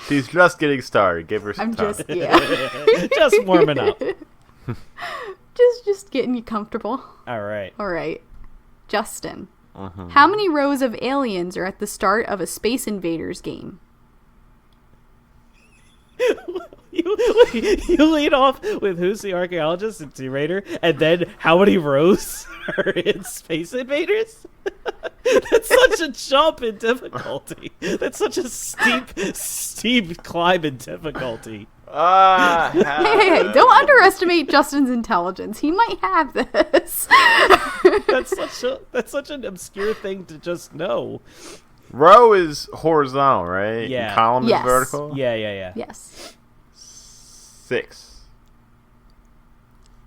She's just getting started. Give her some I'm time. just, yeah. Just warming up. just getting you comfortable. All right. All right. Justin, Mhm. how many rows of aliens are at the start of a Space Invaders game? You lead off with who's the archaeologist in Tomb Raider, and then how many rows are in Space Invaders? That's such a jump in difficulty. That's such a steep climb in difficulty. Hey, don't underestimate Justin's intelligence. He might have this. That's such an obscure thing to just know. Row is horizontal, right? Yeah. And column Yes. is vertical? Yeah. Yes. 6.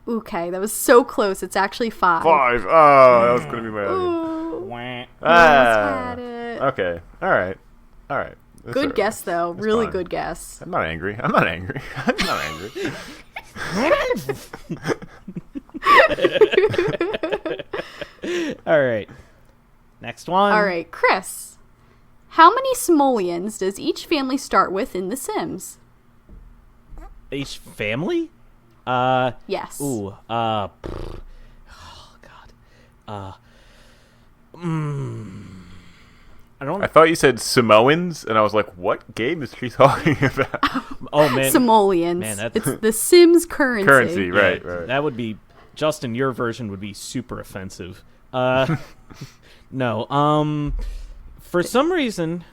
Okay, that was so close. It's actually 5. 5. Oh, that was going to be my other. Ooh, Wah. almost Ah. had it. Okay. All right. That's Good all right. guess, though. That's Really fine. good guess. I'm not angry. I'm not angry. All right. Next one. All right, Chris. How many simoleons does each family start with in The Sims? Each family? Yes. Ooh. Oh God. I don't. I thought you said Samoans, and I was like, what game is she talking about? Oh man. Simoleons. Man, that's- It's The Sims currency. Currency, Yeah, right. That would be Justin. Your version would be super offensive. No. For some reason,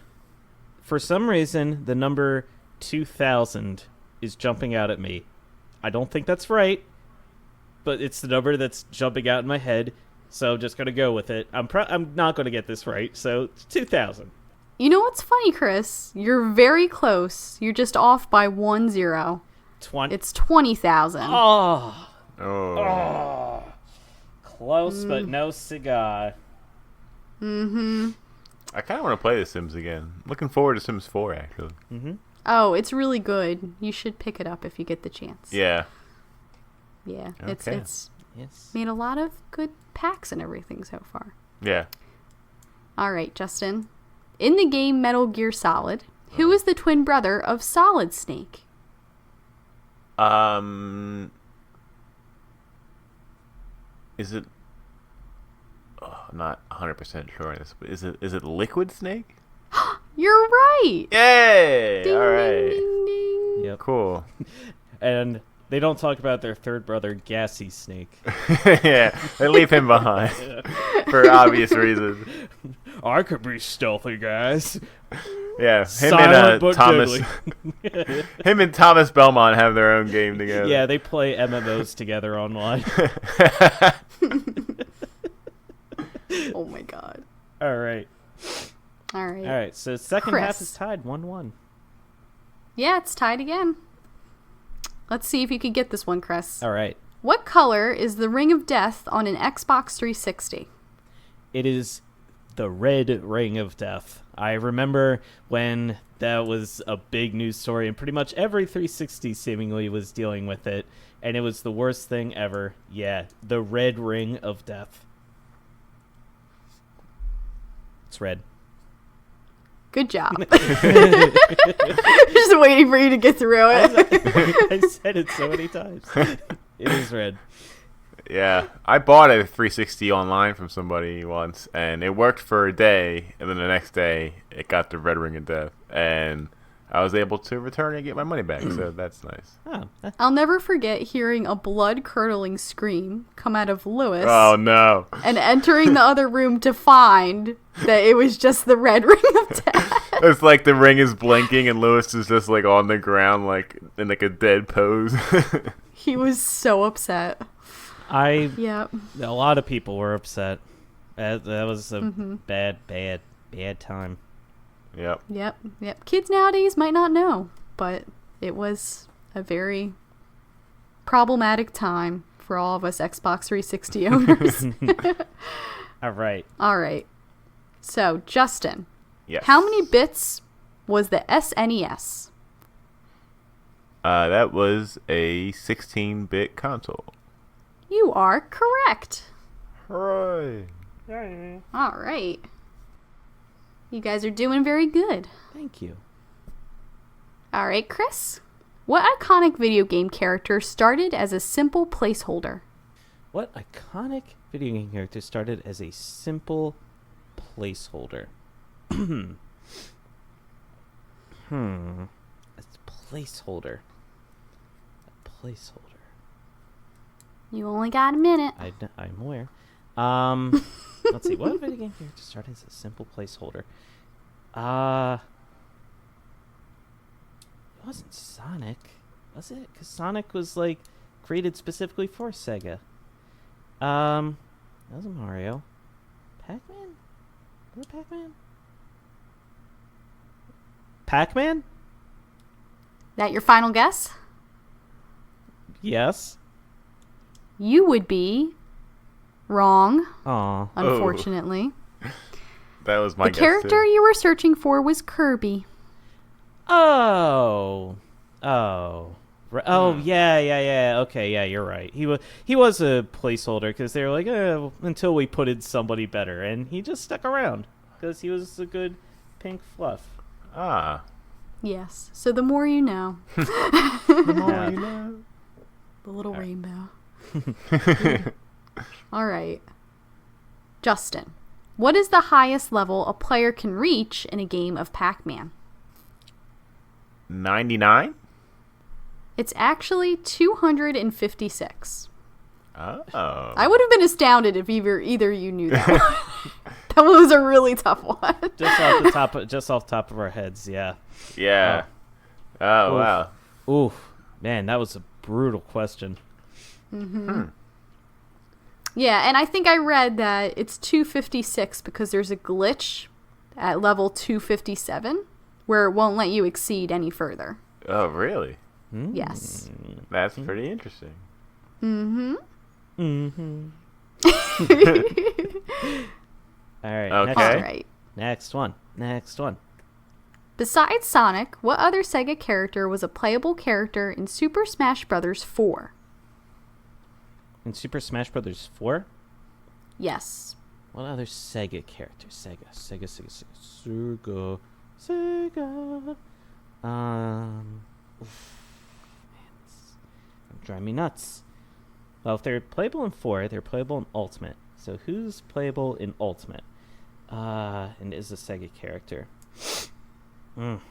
the number 2000 is jumping out at me. I don't think that's right, but it's the number that's jumping out in my head. So I'm just gonna go with it. I'm not gonna get this right. So 2000. You know what's funny, Chris? You're very close. You're just off by 1-0. 20. It's 20,000. Oh, Oh. close, but no cigar. Mm-hmm. I kind of want to play The Sims again. Looking forward to Sims 4, actually. Oh, it's really good. You should pick it up if you get the chance. Yeah. Yeah. Okay. It's Yes. made a lot of good packs and everything so far. Yeah. All right, Justin. In the game Metal Gear Solid, who is the twin brother of Solid Snake? Is it... Oh, I'm not 100% sure on this, but is it Liquid Snake? You're right. Yay! Ding, All ding, right. ding, ding. Yep. Cool. And they don't talk about their third brother, Gassy Snake. Yeah, they leave him behind for obvious reasons. I could be stealthy, guys. Yeah, Silent but Thomas. deadly. Him and Thomas Belmont have their own game together. Yeah, they play MMOs together online. Oh my god. All right. All right. All right, so second Chris. half is tied 1-1. Yeah, it's tied again. Let's see if you can get this one, Chris. All right. What color is the Ring of Death on an Xbox 360? It is the red ring of death. I remember when that was a big news story, and pretty much every 360 seemingly was dealing with it, and it was the worst thing ever. Yeah, the red ring of death. It's red. Good job. Just waiting for you to get through it. I said it so many times. It is red. Yeah, I bought a 360 online from somebody once, and it worked for a day, and then the next day, it got the red ring of death, and I was able to return it and get my money back, so that's nice. Oh, I'll never forget hearing a blood-curdling scream come out of Lewis Oh, no. and entering the other room to find that it was just the red ring of death. It's like the ring is blinking, and Lewis is just, like, on the ground, like, in, like, a dead pose. He was so upset. Yep. A lot of people were upset. That was a bad time. Yep. Yep. Kids nowadays might not know, but it was a very problematic time for all of us Xbox 360 owners. All right. All right. So, Justin, Yes. how many bits was the SNES? That was a 16-bit console. You are correct. Hooray. All right. You guys are doing very good. Thank you. All right, Chris. What iconic video game character started as a simple placeholder? What iconic video game character started as a simple placeholder? A placeholder. A placeholder. You only got a minute. I'm aware. Let's see. What video game character started as a simple placeholder? It wasn't Sonic, was it? Because Sonic was like created specifically for Sega. That wasn't Mario. Pac-Man? Was it Pac-Man? Pac-Man? That your final guess? Yes. You would be wrong, Aw. unfortunately. That was my The guess, character too. you were searching for was Kirby. Oh. Oh, yeah. Okay, yeah, you're right. He was a placeholder because they were like, until we put in somebody better, and he just stuck around because he was a good pink fluff. Ah. Yes. So the more you know. The more you know. The little rainbow. All right. Justin, what is the highest level a player can reach in a game of Pac-Man? 99? It's actually 256. Oh. I would have been astounded if either you knew that one. That one was a really tough one. Just off the top of our heads, yeah. Yeah. Oh, Oof. wow. Ooh, man, that was a brutal question. Yeah, and I think I read that it's 256 because there's a glitch at level 257 where it won't let you exceed any further. Oh, really? Yes. That's pretty interesting. All right. Okay. All right. Next one. Besides Sonic, what other Sega character was a playable character in Super Smash Bros. 4? In Super Smash Bros. 4? Yes. What other Sega character? Sega. Oof. Man, it's driving me nuts. Well, if they're playable in 4, they're playable in Ultimate. So who's playable in Ultimate? And is a Sega character? It's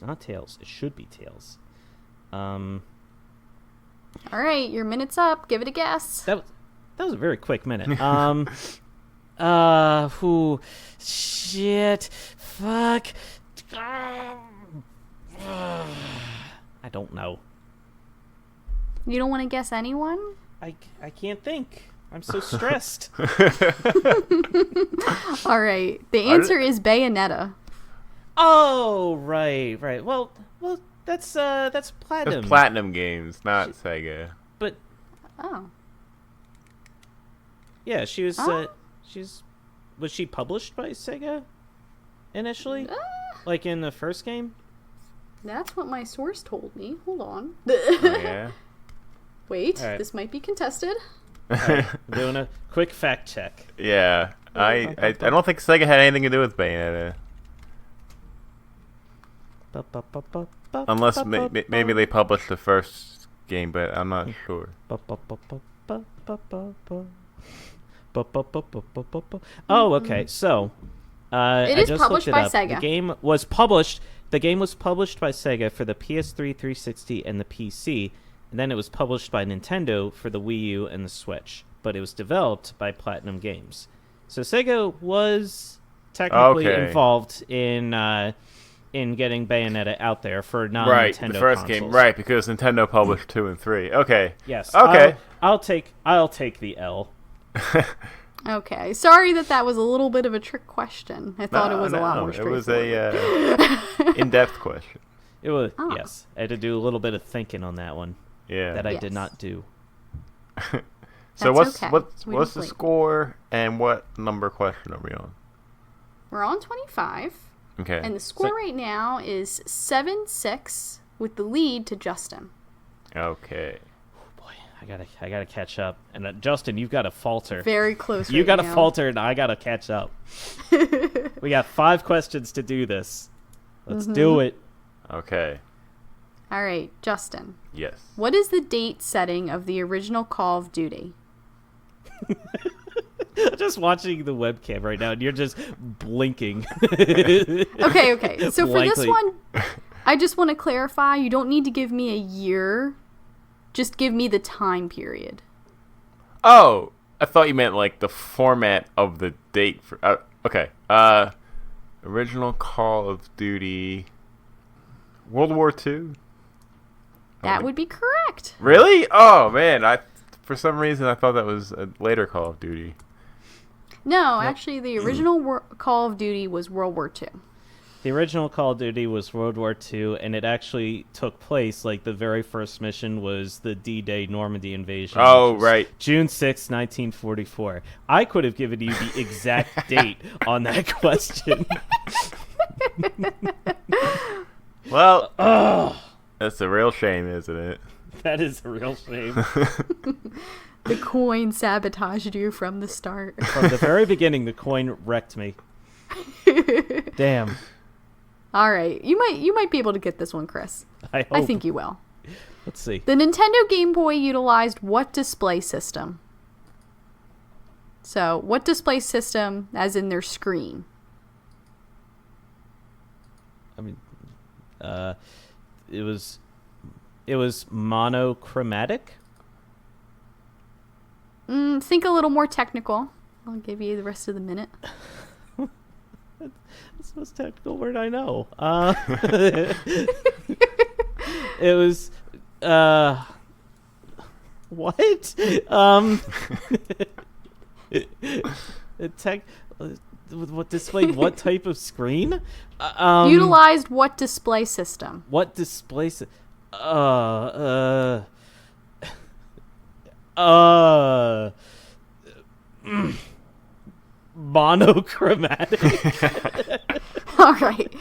not Tails. It should be Tails. All right, your minute's up. Give it a guess. That was a very quick minute. Who? Shit. Fuck. I don't know. You don't want to guess anyone? I can't think. I'm so stressed. All right. The answer is Bayonetta. Oh, right. Well, that's Platinum. It's Platinum Games, not Sega. But Oh. yeah, she was. Oh. Was she published by Sega initially? Like in the first game? That's what my source told me. Hold on. Oh, yeah. Wait, All right. this might be contested. I'm doing a quick fact check. Yeah. I don't think Sega had anything to do with Bayonetta. Unless maybe they published the first game, but I'm not sure. Oh, okay. So, It I is just published looked it by up. Sega. The game was published. The game was published by Sega for the PS3, 360, and the PC, and then it was published by Nintendo for the Wii U and the Switch. But it was developed by Platinum Games. So Sega was technically Okay. involved in getting Bayonetta out there for non-Nintendo Right, the first consoles. game, right? Because Nintendo published 2 and 3. Okay. Yes. Okay. I'll take the L. Okay. Sorry that was a little bit of a trick question. I thought it was a lot more It was straightforward. a in-depth question. It was Oh. yes. I had to do a little bit of thinking on that one Yeah. that I Yes. did not do. So That's okay. what's We the don't blame. score and what number question are we on? We're on 25, Okay. and the score right now is 7-6 with the lead to Justin. Okay. Boy, I gotta catch up. And Justin, you've got to falter. Very close. You right gotta now. falter, and I gotta catch up. We got 5 questions to do this. Let's do it. Okay. All right, Justin. Yes. What is the date setting of the original Call of Duty? Just watching the webcam right now, and you're just blinking. Okay. So for this Likely. one, I just want to clarify. You don't need to give me a year. Just give me the time period. Oh, I thought you meant like the format of the date for. Okay. Original Call of Duty. World War II. That would be correct. Really? Oh man, for some reason I thought that was a later Call of Duty. No, actually, the original Call of Duty was World War II. The original Call of Duty was World War II, and it actually took place, like, the very first mission was the D-Day Normandy invasion. Oh, which was right. June 6, 1944. I could have given you the exact date on that question. Well, that's a real shame, isn't it? That is a real shame. The coin sabotaged you from the start. From the very beginning, the coin wrecked me. Damn. All right, you might be able to get this one, Chris. I hope. I think you will. Let's see. The Nintendo Game Boy utilized what display system? So, what display system, as in their screen? I mean, it was monochromatic. Think a little more technical. I'll give you the rest of the minute. That's the most technical word I know. It was what? What displayed what type of screen? Utilized what display system? What display? Monochromatic. All right.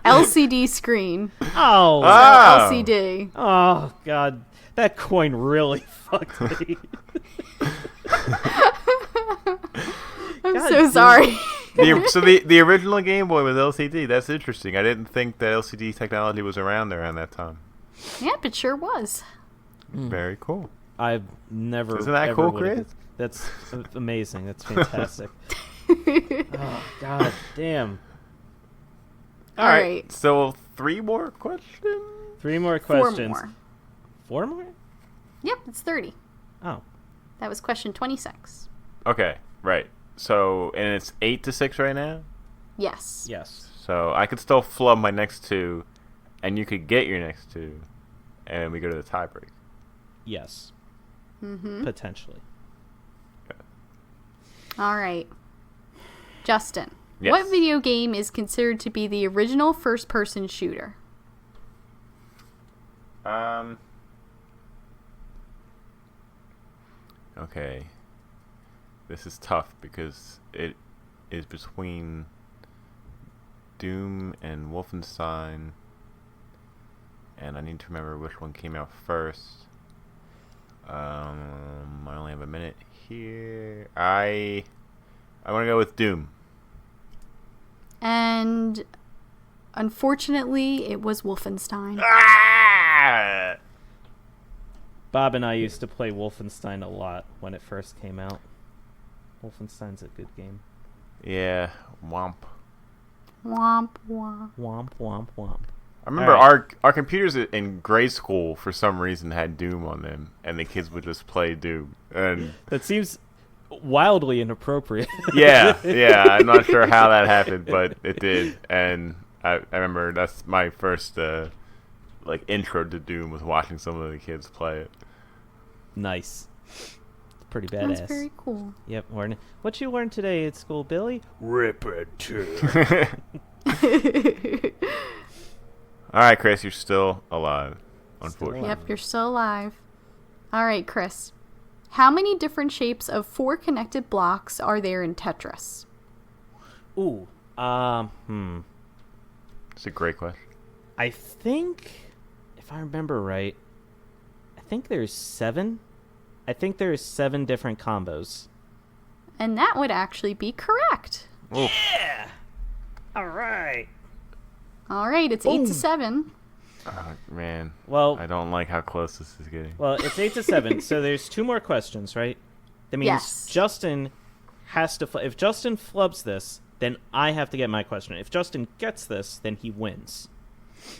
LCD screen. Oh. Ah. LCD. Oh God, that coin really fucked me. I'm God so damn. sorry. The original Game Boy was LCD. That's interesting. I didn't think that LCD technology was around that time. Yep, it sure was. Very cool. I've never. Isn't that ever cool, would've- Chris? That's amazing. That's fantastic. Oh God, damn. All right. So 3 more questions. 3 more 4 questions. more. 4 more? Yep, it's 30. Oh. That was question 26. Okay, right. So, and it's 8-6 right now? Yes. Yes. So, I could still flub my next two, and you could get your next two, and we go to the tiebreak. Yes. Mm-hmm. Potentially. All right. Justin, Yes. what video game is considered to be the original first-person shooter? Okay. This is tough because it is between Doom and Wolfenstein, and I need to remember which one came out first. I only have a minute here. I want to go with Doom. And unfortunately, it was Wolfenstein. Ah! Bob and I used to play Wolfenstein a lot when it first came out. Wolfenstein's a good game. Yeah, womp. Womp womp. Womp, womp, womp. I remember Alright. our computers in grade school for some reason had Doom on them, and the kids would just play Doom. And That seems wildly inappropriate. yeah, I'm not sure how that happened, but it did. And I remember that's my first intro to Doom was watching some of the kids play it. Nice. It's pretty badass. That's very cool. Yep. What you learned today at school, Billy? Rip it. All right, Chris, you're still alive, unfortunately. Yep, you're still alive. All right, Chris. How many different shapes of 4 connected blocks are there in Tetris? Ooh. It's a great question. I think, if I remember right, I think there's 7. I think there's 7 different combos. And that would actually be correct. Ooh. Yeah. All right. All right, it's 8-7. Oh, man. Well, I don't like how close this is getting. Well, it's 8-7, so there's 2 more questions, right? That means Yes. Justin has to. If Justin flubs this, then I have to get my question. If Justin gets this, then he wins.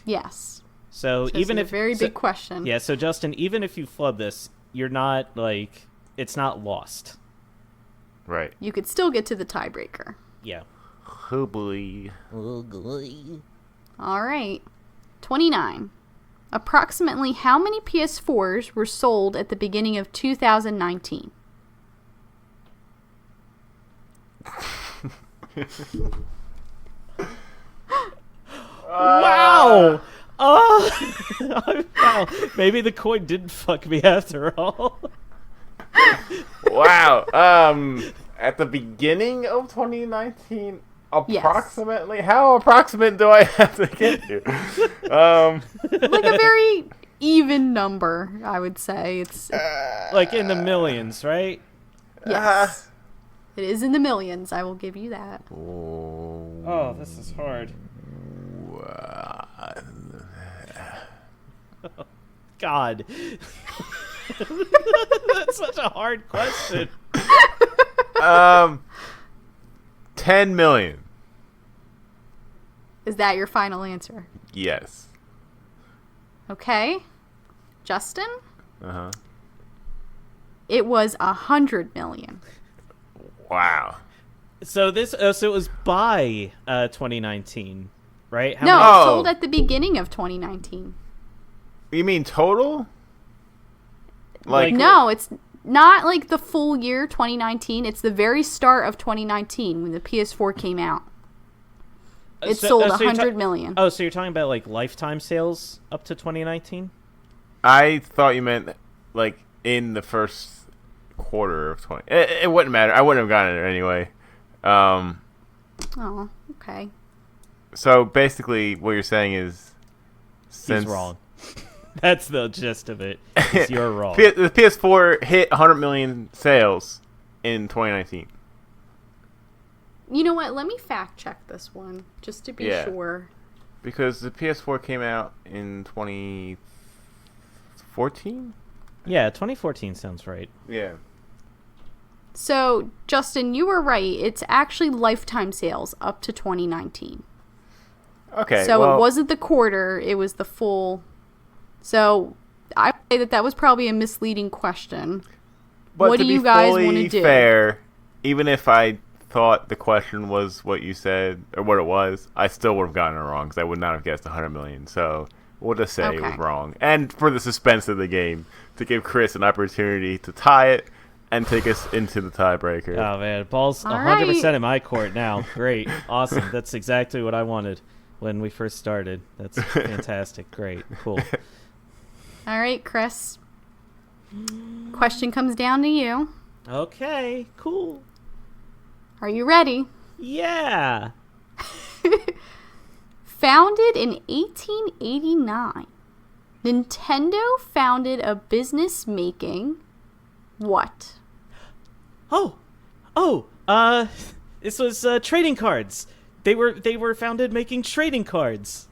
Yes. So So even it's if a very big question. yeah, so Justin, even if you flub this, you're not it's not lost. Right. You could still get to the tiebreaker. Yeah. Oh, boy. All right. 29. Approximately how many PS4s were sold at the beginning of 2019? Wow. Oh. Wow. Maybe the coin didn't fuck me after all. Wow. At the beginning of 2019, approximately. How approximate do I have to get to? Like a very even number, I would say. It's Like in the millions, right? yes. It is in the millions, I will give you that. Oh, this is hard. God. That's such a hard question. 10 million. Is that your final answer? Yes. Okay. Justin? Uh-huh. It was 100 million. Wow. So this, so it was by 2019, right? How No, many- it Oh. sold at the beginning of 2019. You mean total? Like, No, it's not like the full year 2019. It's the very start of 2019 when the PS4 came out. It sold so you're 100 million. Oh, so you're talking about like lifetime sales up to 2019? I thought you meant like in the first quarter of 20. It wouldn't matter. I wouldn't have gotten it anyway. Oh, okay. So basically, what you're saying is, since He's wrong. That's the gist of it. Is you're wrong. The PS4 hit 100 million sales in 2019. You know what? Let me fact check this one just to be Yeah. sure. Because the PS4 came out in 2014? Yeah, 2014 sounds right. Yeah. So, Justin, you were right. It's actually lifetime sales up to 2019. Okay. So well, it wasn't the quarter, it was the full. So I would say that was probably a misleading question. but what to do be you guys fully wanna do? Fair, even if I thought the question was what you said or what it was, I still would have gotten it wrong because I would not have guessed 100 million. So we'll just say it was wrong. And for the suspense of the game, to give Chris an opportunity to tie it and take us into the tiebreaker. Oh man, ball's 100% right. in my court now. Great, awesome. That's exactly what I wanted when we first started. That's fantastic. Great, cool. All right, Chris. Question comes down to you. Okay, cool. Are you ready? Yeah. Founded in 1889, Nintendo founded a business making what? This was trading cards. They were founded making trading cards.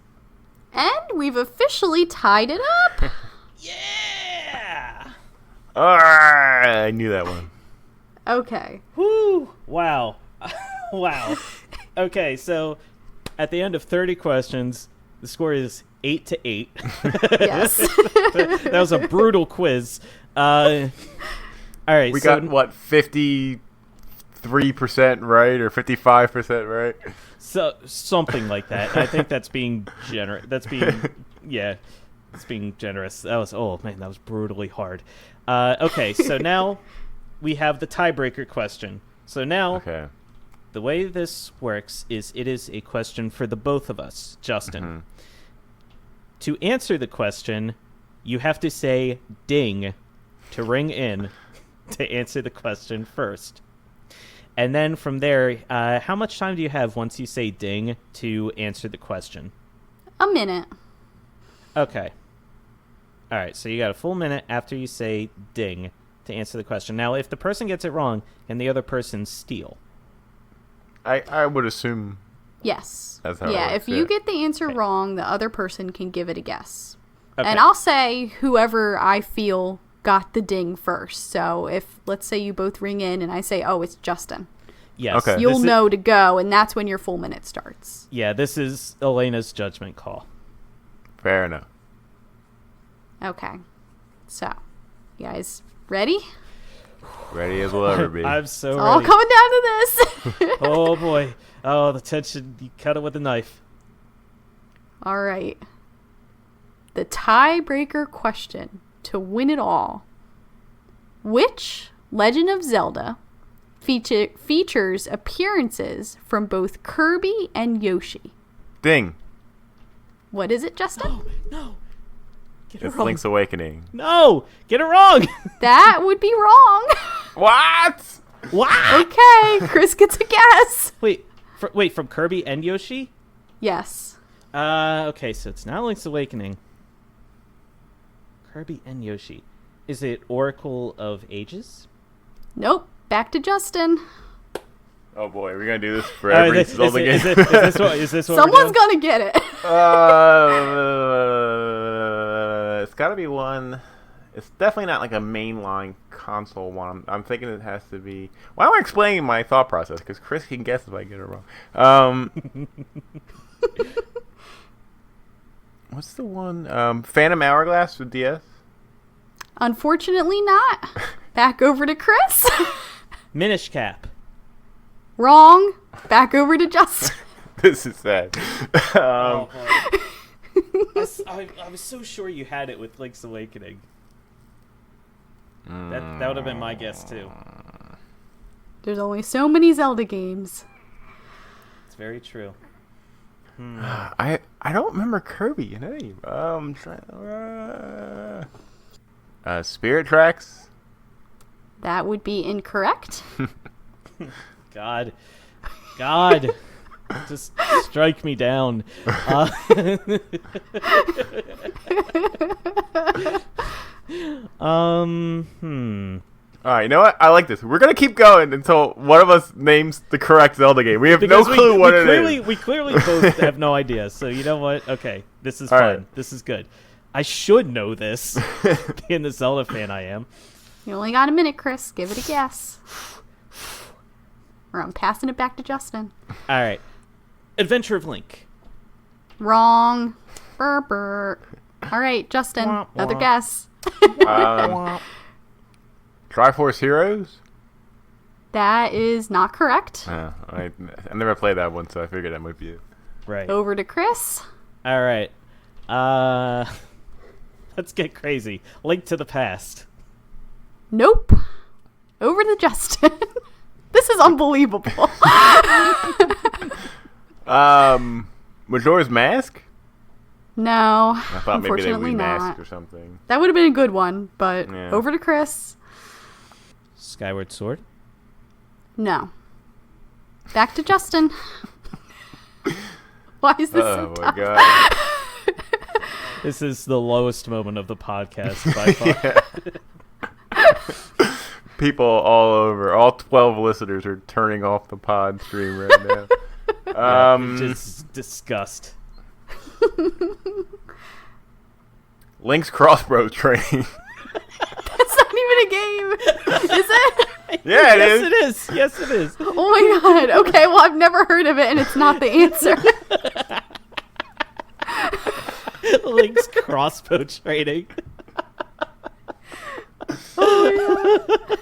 And we've officially tied it up. Yeah. I knew that one. Okay. Whoo! Wow. Wow. Okay, so at the end of 30 questions, the score is 8-8. Yes. That was a brutal quiz. All right, We got, what, 53% right or 55% right? So something like that. I think that's being generous. That's being generous. That was brutally hard. Okay, so now we have the tiebreaker question. So now, Okay. the way this works is it is a question for the both of us, Justin. Mm-hmm. To answer the question, you have to say ding to ring in to answer the question first. And then from there, how much time do you have once you say ding to answer the question? A minute. Okay. All right, so you got a full minute after you say ding to answer the question. Now, if the person gets it wrong, can the other person steal? I would assume. Yes. That's how it yeah, works, if you get the answer wrong, the other person can give it a guess. Okay. And I'll say whoever I feel got the ding first. So if, let's say you both ring in and I say, oh, it's Justin. Yes. Okay. You'll know to go, and that's when your full minute starts. Yeah, this is Alaina's judgment call. Fair enough. Okay. So, you guys ready? Ready as we'll ever be. I'm so All ready. coming down to this. Oh, boy. Oh, the tension. You cut it with a knife. All right. The tiebreaker question to win it all. Which Legend of Zelda features appearances from both Kirby and Yoshi? Ding. What is it, Justin? No. Get it It's wrong. Link's Awakening. No! Get it wrong! That would be wrong. What? What? Okay, Chris gets a guess. Wait, from Kirby and Yoshi? Yes. Okay, so it's not Link's Awakening. Kirby and Yoshi. Is it Oracle of Ages? Nope. Back to Justin. Oh boy, we're gonna do this for every Zelda game. Is this what we're Someone's doing? gonna get it. It's gotta be one. It's definitely not like a mainline console one. I'm thinking it has to be. Why am I explaining my thought process? Because Chris can guess if I get it wrong. What's the one? Phantom Hourglass with DS? Unfortunately not. Back over to Chris. Minish Cap. Wrong. Back over to Justin. This is sad. I was so sure you had it with Link's Awakening. That would have been my guess too. There's only so many Zelda games. It's very true. I don't remember Kirby in any. Spirit Tracks. That would be incorrect. God, just strike me down. All right, you know what? I like this. We're gonna keep going until one of us names the correct Zelda game. We have no clue what it is. We clearly both have no idea. So you know what? Okay, this is All fun. right. This is good. I should know this, being the Zelda fan I am. You only got a minute, Chris. Give it a guess. Or I'm passing it back to Justin. All right, Adventure of Link. Wrong. Burr, burr. All right, Justin. Wah, Another wah. guess. Triforce Heroes. That is not correct. I never played that one, so I figured that might be it. Right. Over to Chris. All right. Let's get crazy. Link to the Past. Nope. Over to Justin. This is unbelievable. Majora's Mask? No. I thought maybe they unfortunately not. remasked or something. That would have been a good one, but Yeah. over to Chris. Skyward Sword. No. Back to Justin. Why is this so Oh tough? my god. This is the lowest moment of the podcast by far. People all over, all 12 listeners are turning off the pod stream right now. Just disgust. Link's crossbow training. That's not even a game. Is it? Yeah, Yes, it is. Yes, it is. Oh my god. Okay, well, I've never heard of it, and it's not the answer. Link's crossbow training.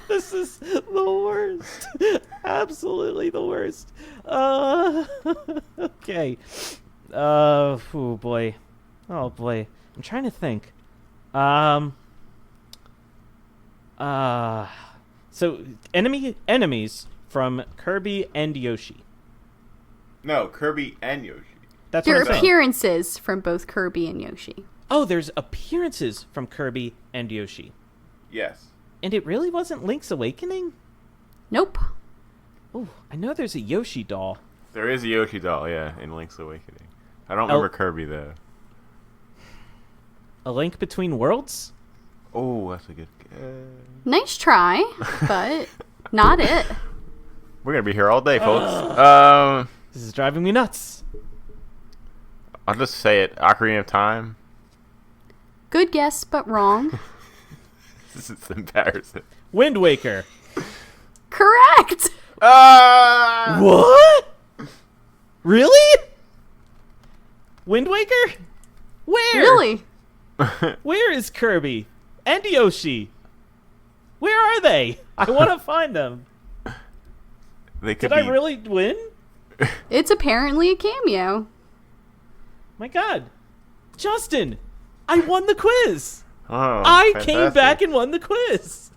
This is the worst. Absolutely the worst. Okay. Oh boy. Oh boy. I'm trying to think. So enemies from Kirby and Yoshi. No, Kirby and Yoshi. That's There what are I'm saying. appearances from both Kirby and Yoshi. Oh, there's appearances from Kirby and Yoshi. Yes. And it really wasn't Link's Awakening? Nope. Oh, I know there's a Yoshi doll. There is a Yoshi doll, yeah, in Link's Awakening. I don't remember Kirby, though. A Link Between Worlds? Oh, that's a good... Nice try, but not it. We're going to be here all day, folks. This is driving me nuts. I'll just say it. Ocarina of Time. Good guess, but wrong. This is embarrassing. Wind Waker. Correct! What? Really? Wind Waker? Where? Really? Where is Kirby? And Yoshi? Where are they? I want to find them. They could Did be... I really win? It's apparently a cameo. My God. Justin, I won the quiz. Oh, I came fantastic. back and won the quiz.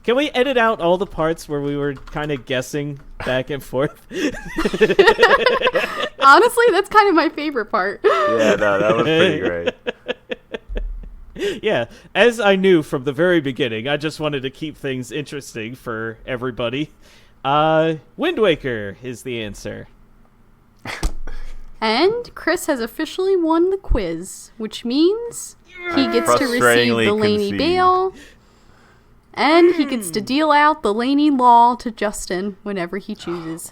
Can we edit out all the parts where we were kind of guessing back and forth? Honestly, that's kind of my favorite part. Yeah, no, that was pretty great. Yeah, as I knew from the very beginning, I just wanted to keep things interesting for everybody. Wind Waker is the answer. And Chris has officially won the quiz, which means he gets to receive Frustratingly the Laney conceded. Bail, and he gets to deal out the Laney Law to Justin whenever he chooses.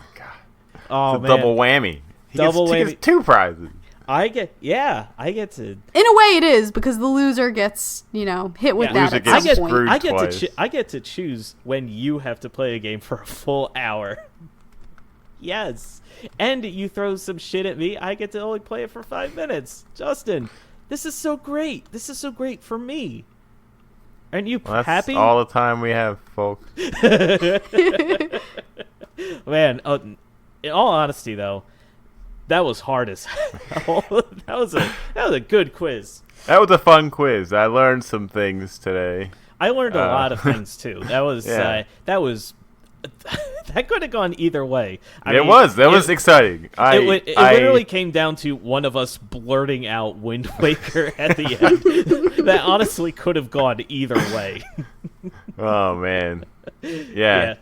Oh, It's a man. double whammy. He Double gets whammy. 2 prizes. I get to. In a way, it is, because the loser gets, hit with Yeah. that Loser at gets some point. screwed. I get twice. I get to choose when you have to play a game for a full hour. Yes, and you throw some shit at me. I get to only play it for 5 minutes. Justin, this is so great. This is so great for me. Aren't you Well, that's happy? all the time we have, folks. Man, in all honesty, though, that was hard as hell. that was a good quiz. That was a fun quiz. I learned some things today. I learned a lot of things too. That was Yeah. that could have gone either way. That was exciting. It literally came down to one of us blurting out Wind Waker at the end. That honestly could have gone either way. Oh man. Yeah.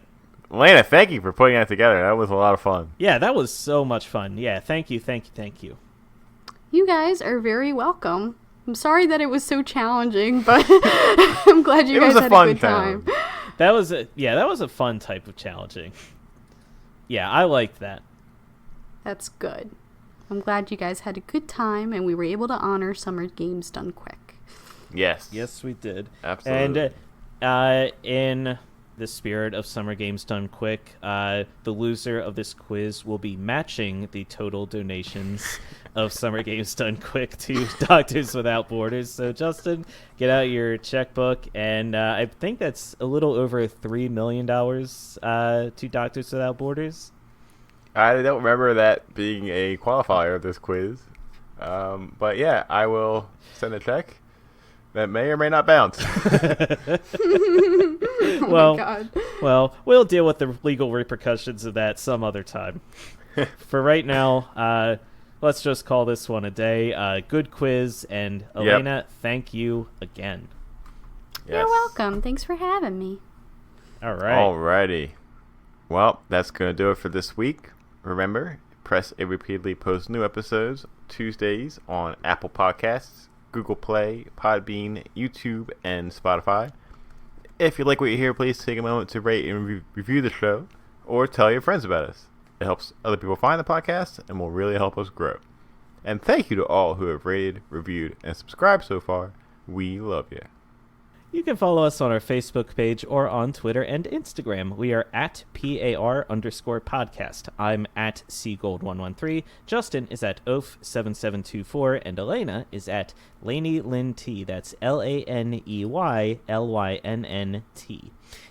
Alaina, thank you for putting that together. That was a lot of fun. Yeah, that was so much fun. Yeah, thank you. You guys are very welcome. I'm sorry that it was so challenging, but I'm glad you It guys was a had fun a good time. That was a fun type of challenging. Yeah, I liked that. That's good. I'm glad you guys had a good time and we were able to honor Summer Games Done Quick. Yes. Yes, we did. Absolutely. And in the spirit of Summer Games Done Quick, the loser of this quiz will be matching the total donations of Summer Games Done Quick to Doctors Without Borders. So, Justin, get out your checkbook, and I think that's a little over $3 million to Doctors Without Borders. I don't remember that being a qualifier of this quiz. But yeah, I will send a check that may or may not bounce. Oh Well, my God. Well, we'll deal with the legal repercussions of that some other time. For right now, let's just call this one a day. Good quiz, and Alaina, thank you again. Yes. You're welcome. Thanks for having me. All right. Alrighty. Well, that's going to do it for this week. Remember, Press A repeatedly posts new episodes Tuesdays on Apple Podcasts, Google Play, Podbean, YouTube, and Spotify. If you like what you hear, please take a moment to rate and review the show, or tell your friends about us. It helps other people find the podcast and will really help us grow. And thank you to all who have rated, reviewed, and subscribed so far. We love you. You can follow us on our Facebook page or on Twitter and Instagram. We are at PAR_podcast. I'm at Seagold113. Justin is at Oaf7724. And Alaina is at Laney Lynn T. That's LANEYLYNNT.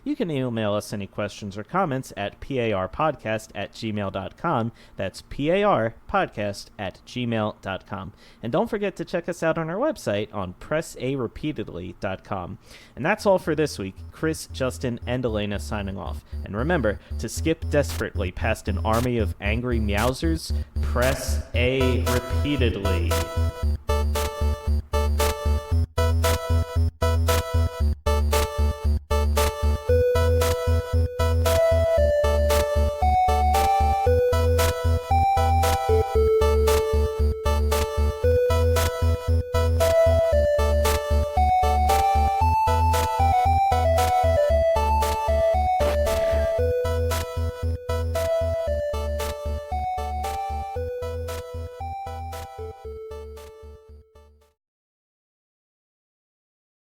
You can email us any questions or comments at parpodcast@gmail.com. That's parpodcast@gmail.com. And don't forget to check us out on our website on pressarepeatedly.com. And that's all for this week. Chris, Justin, and Alaina signing off. And remember, to skip desperately past an army of angry meowsers, press A repeatedly.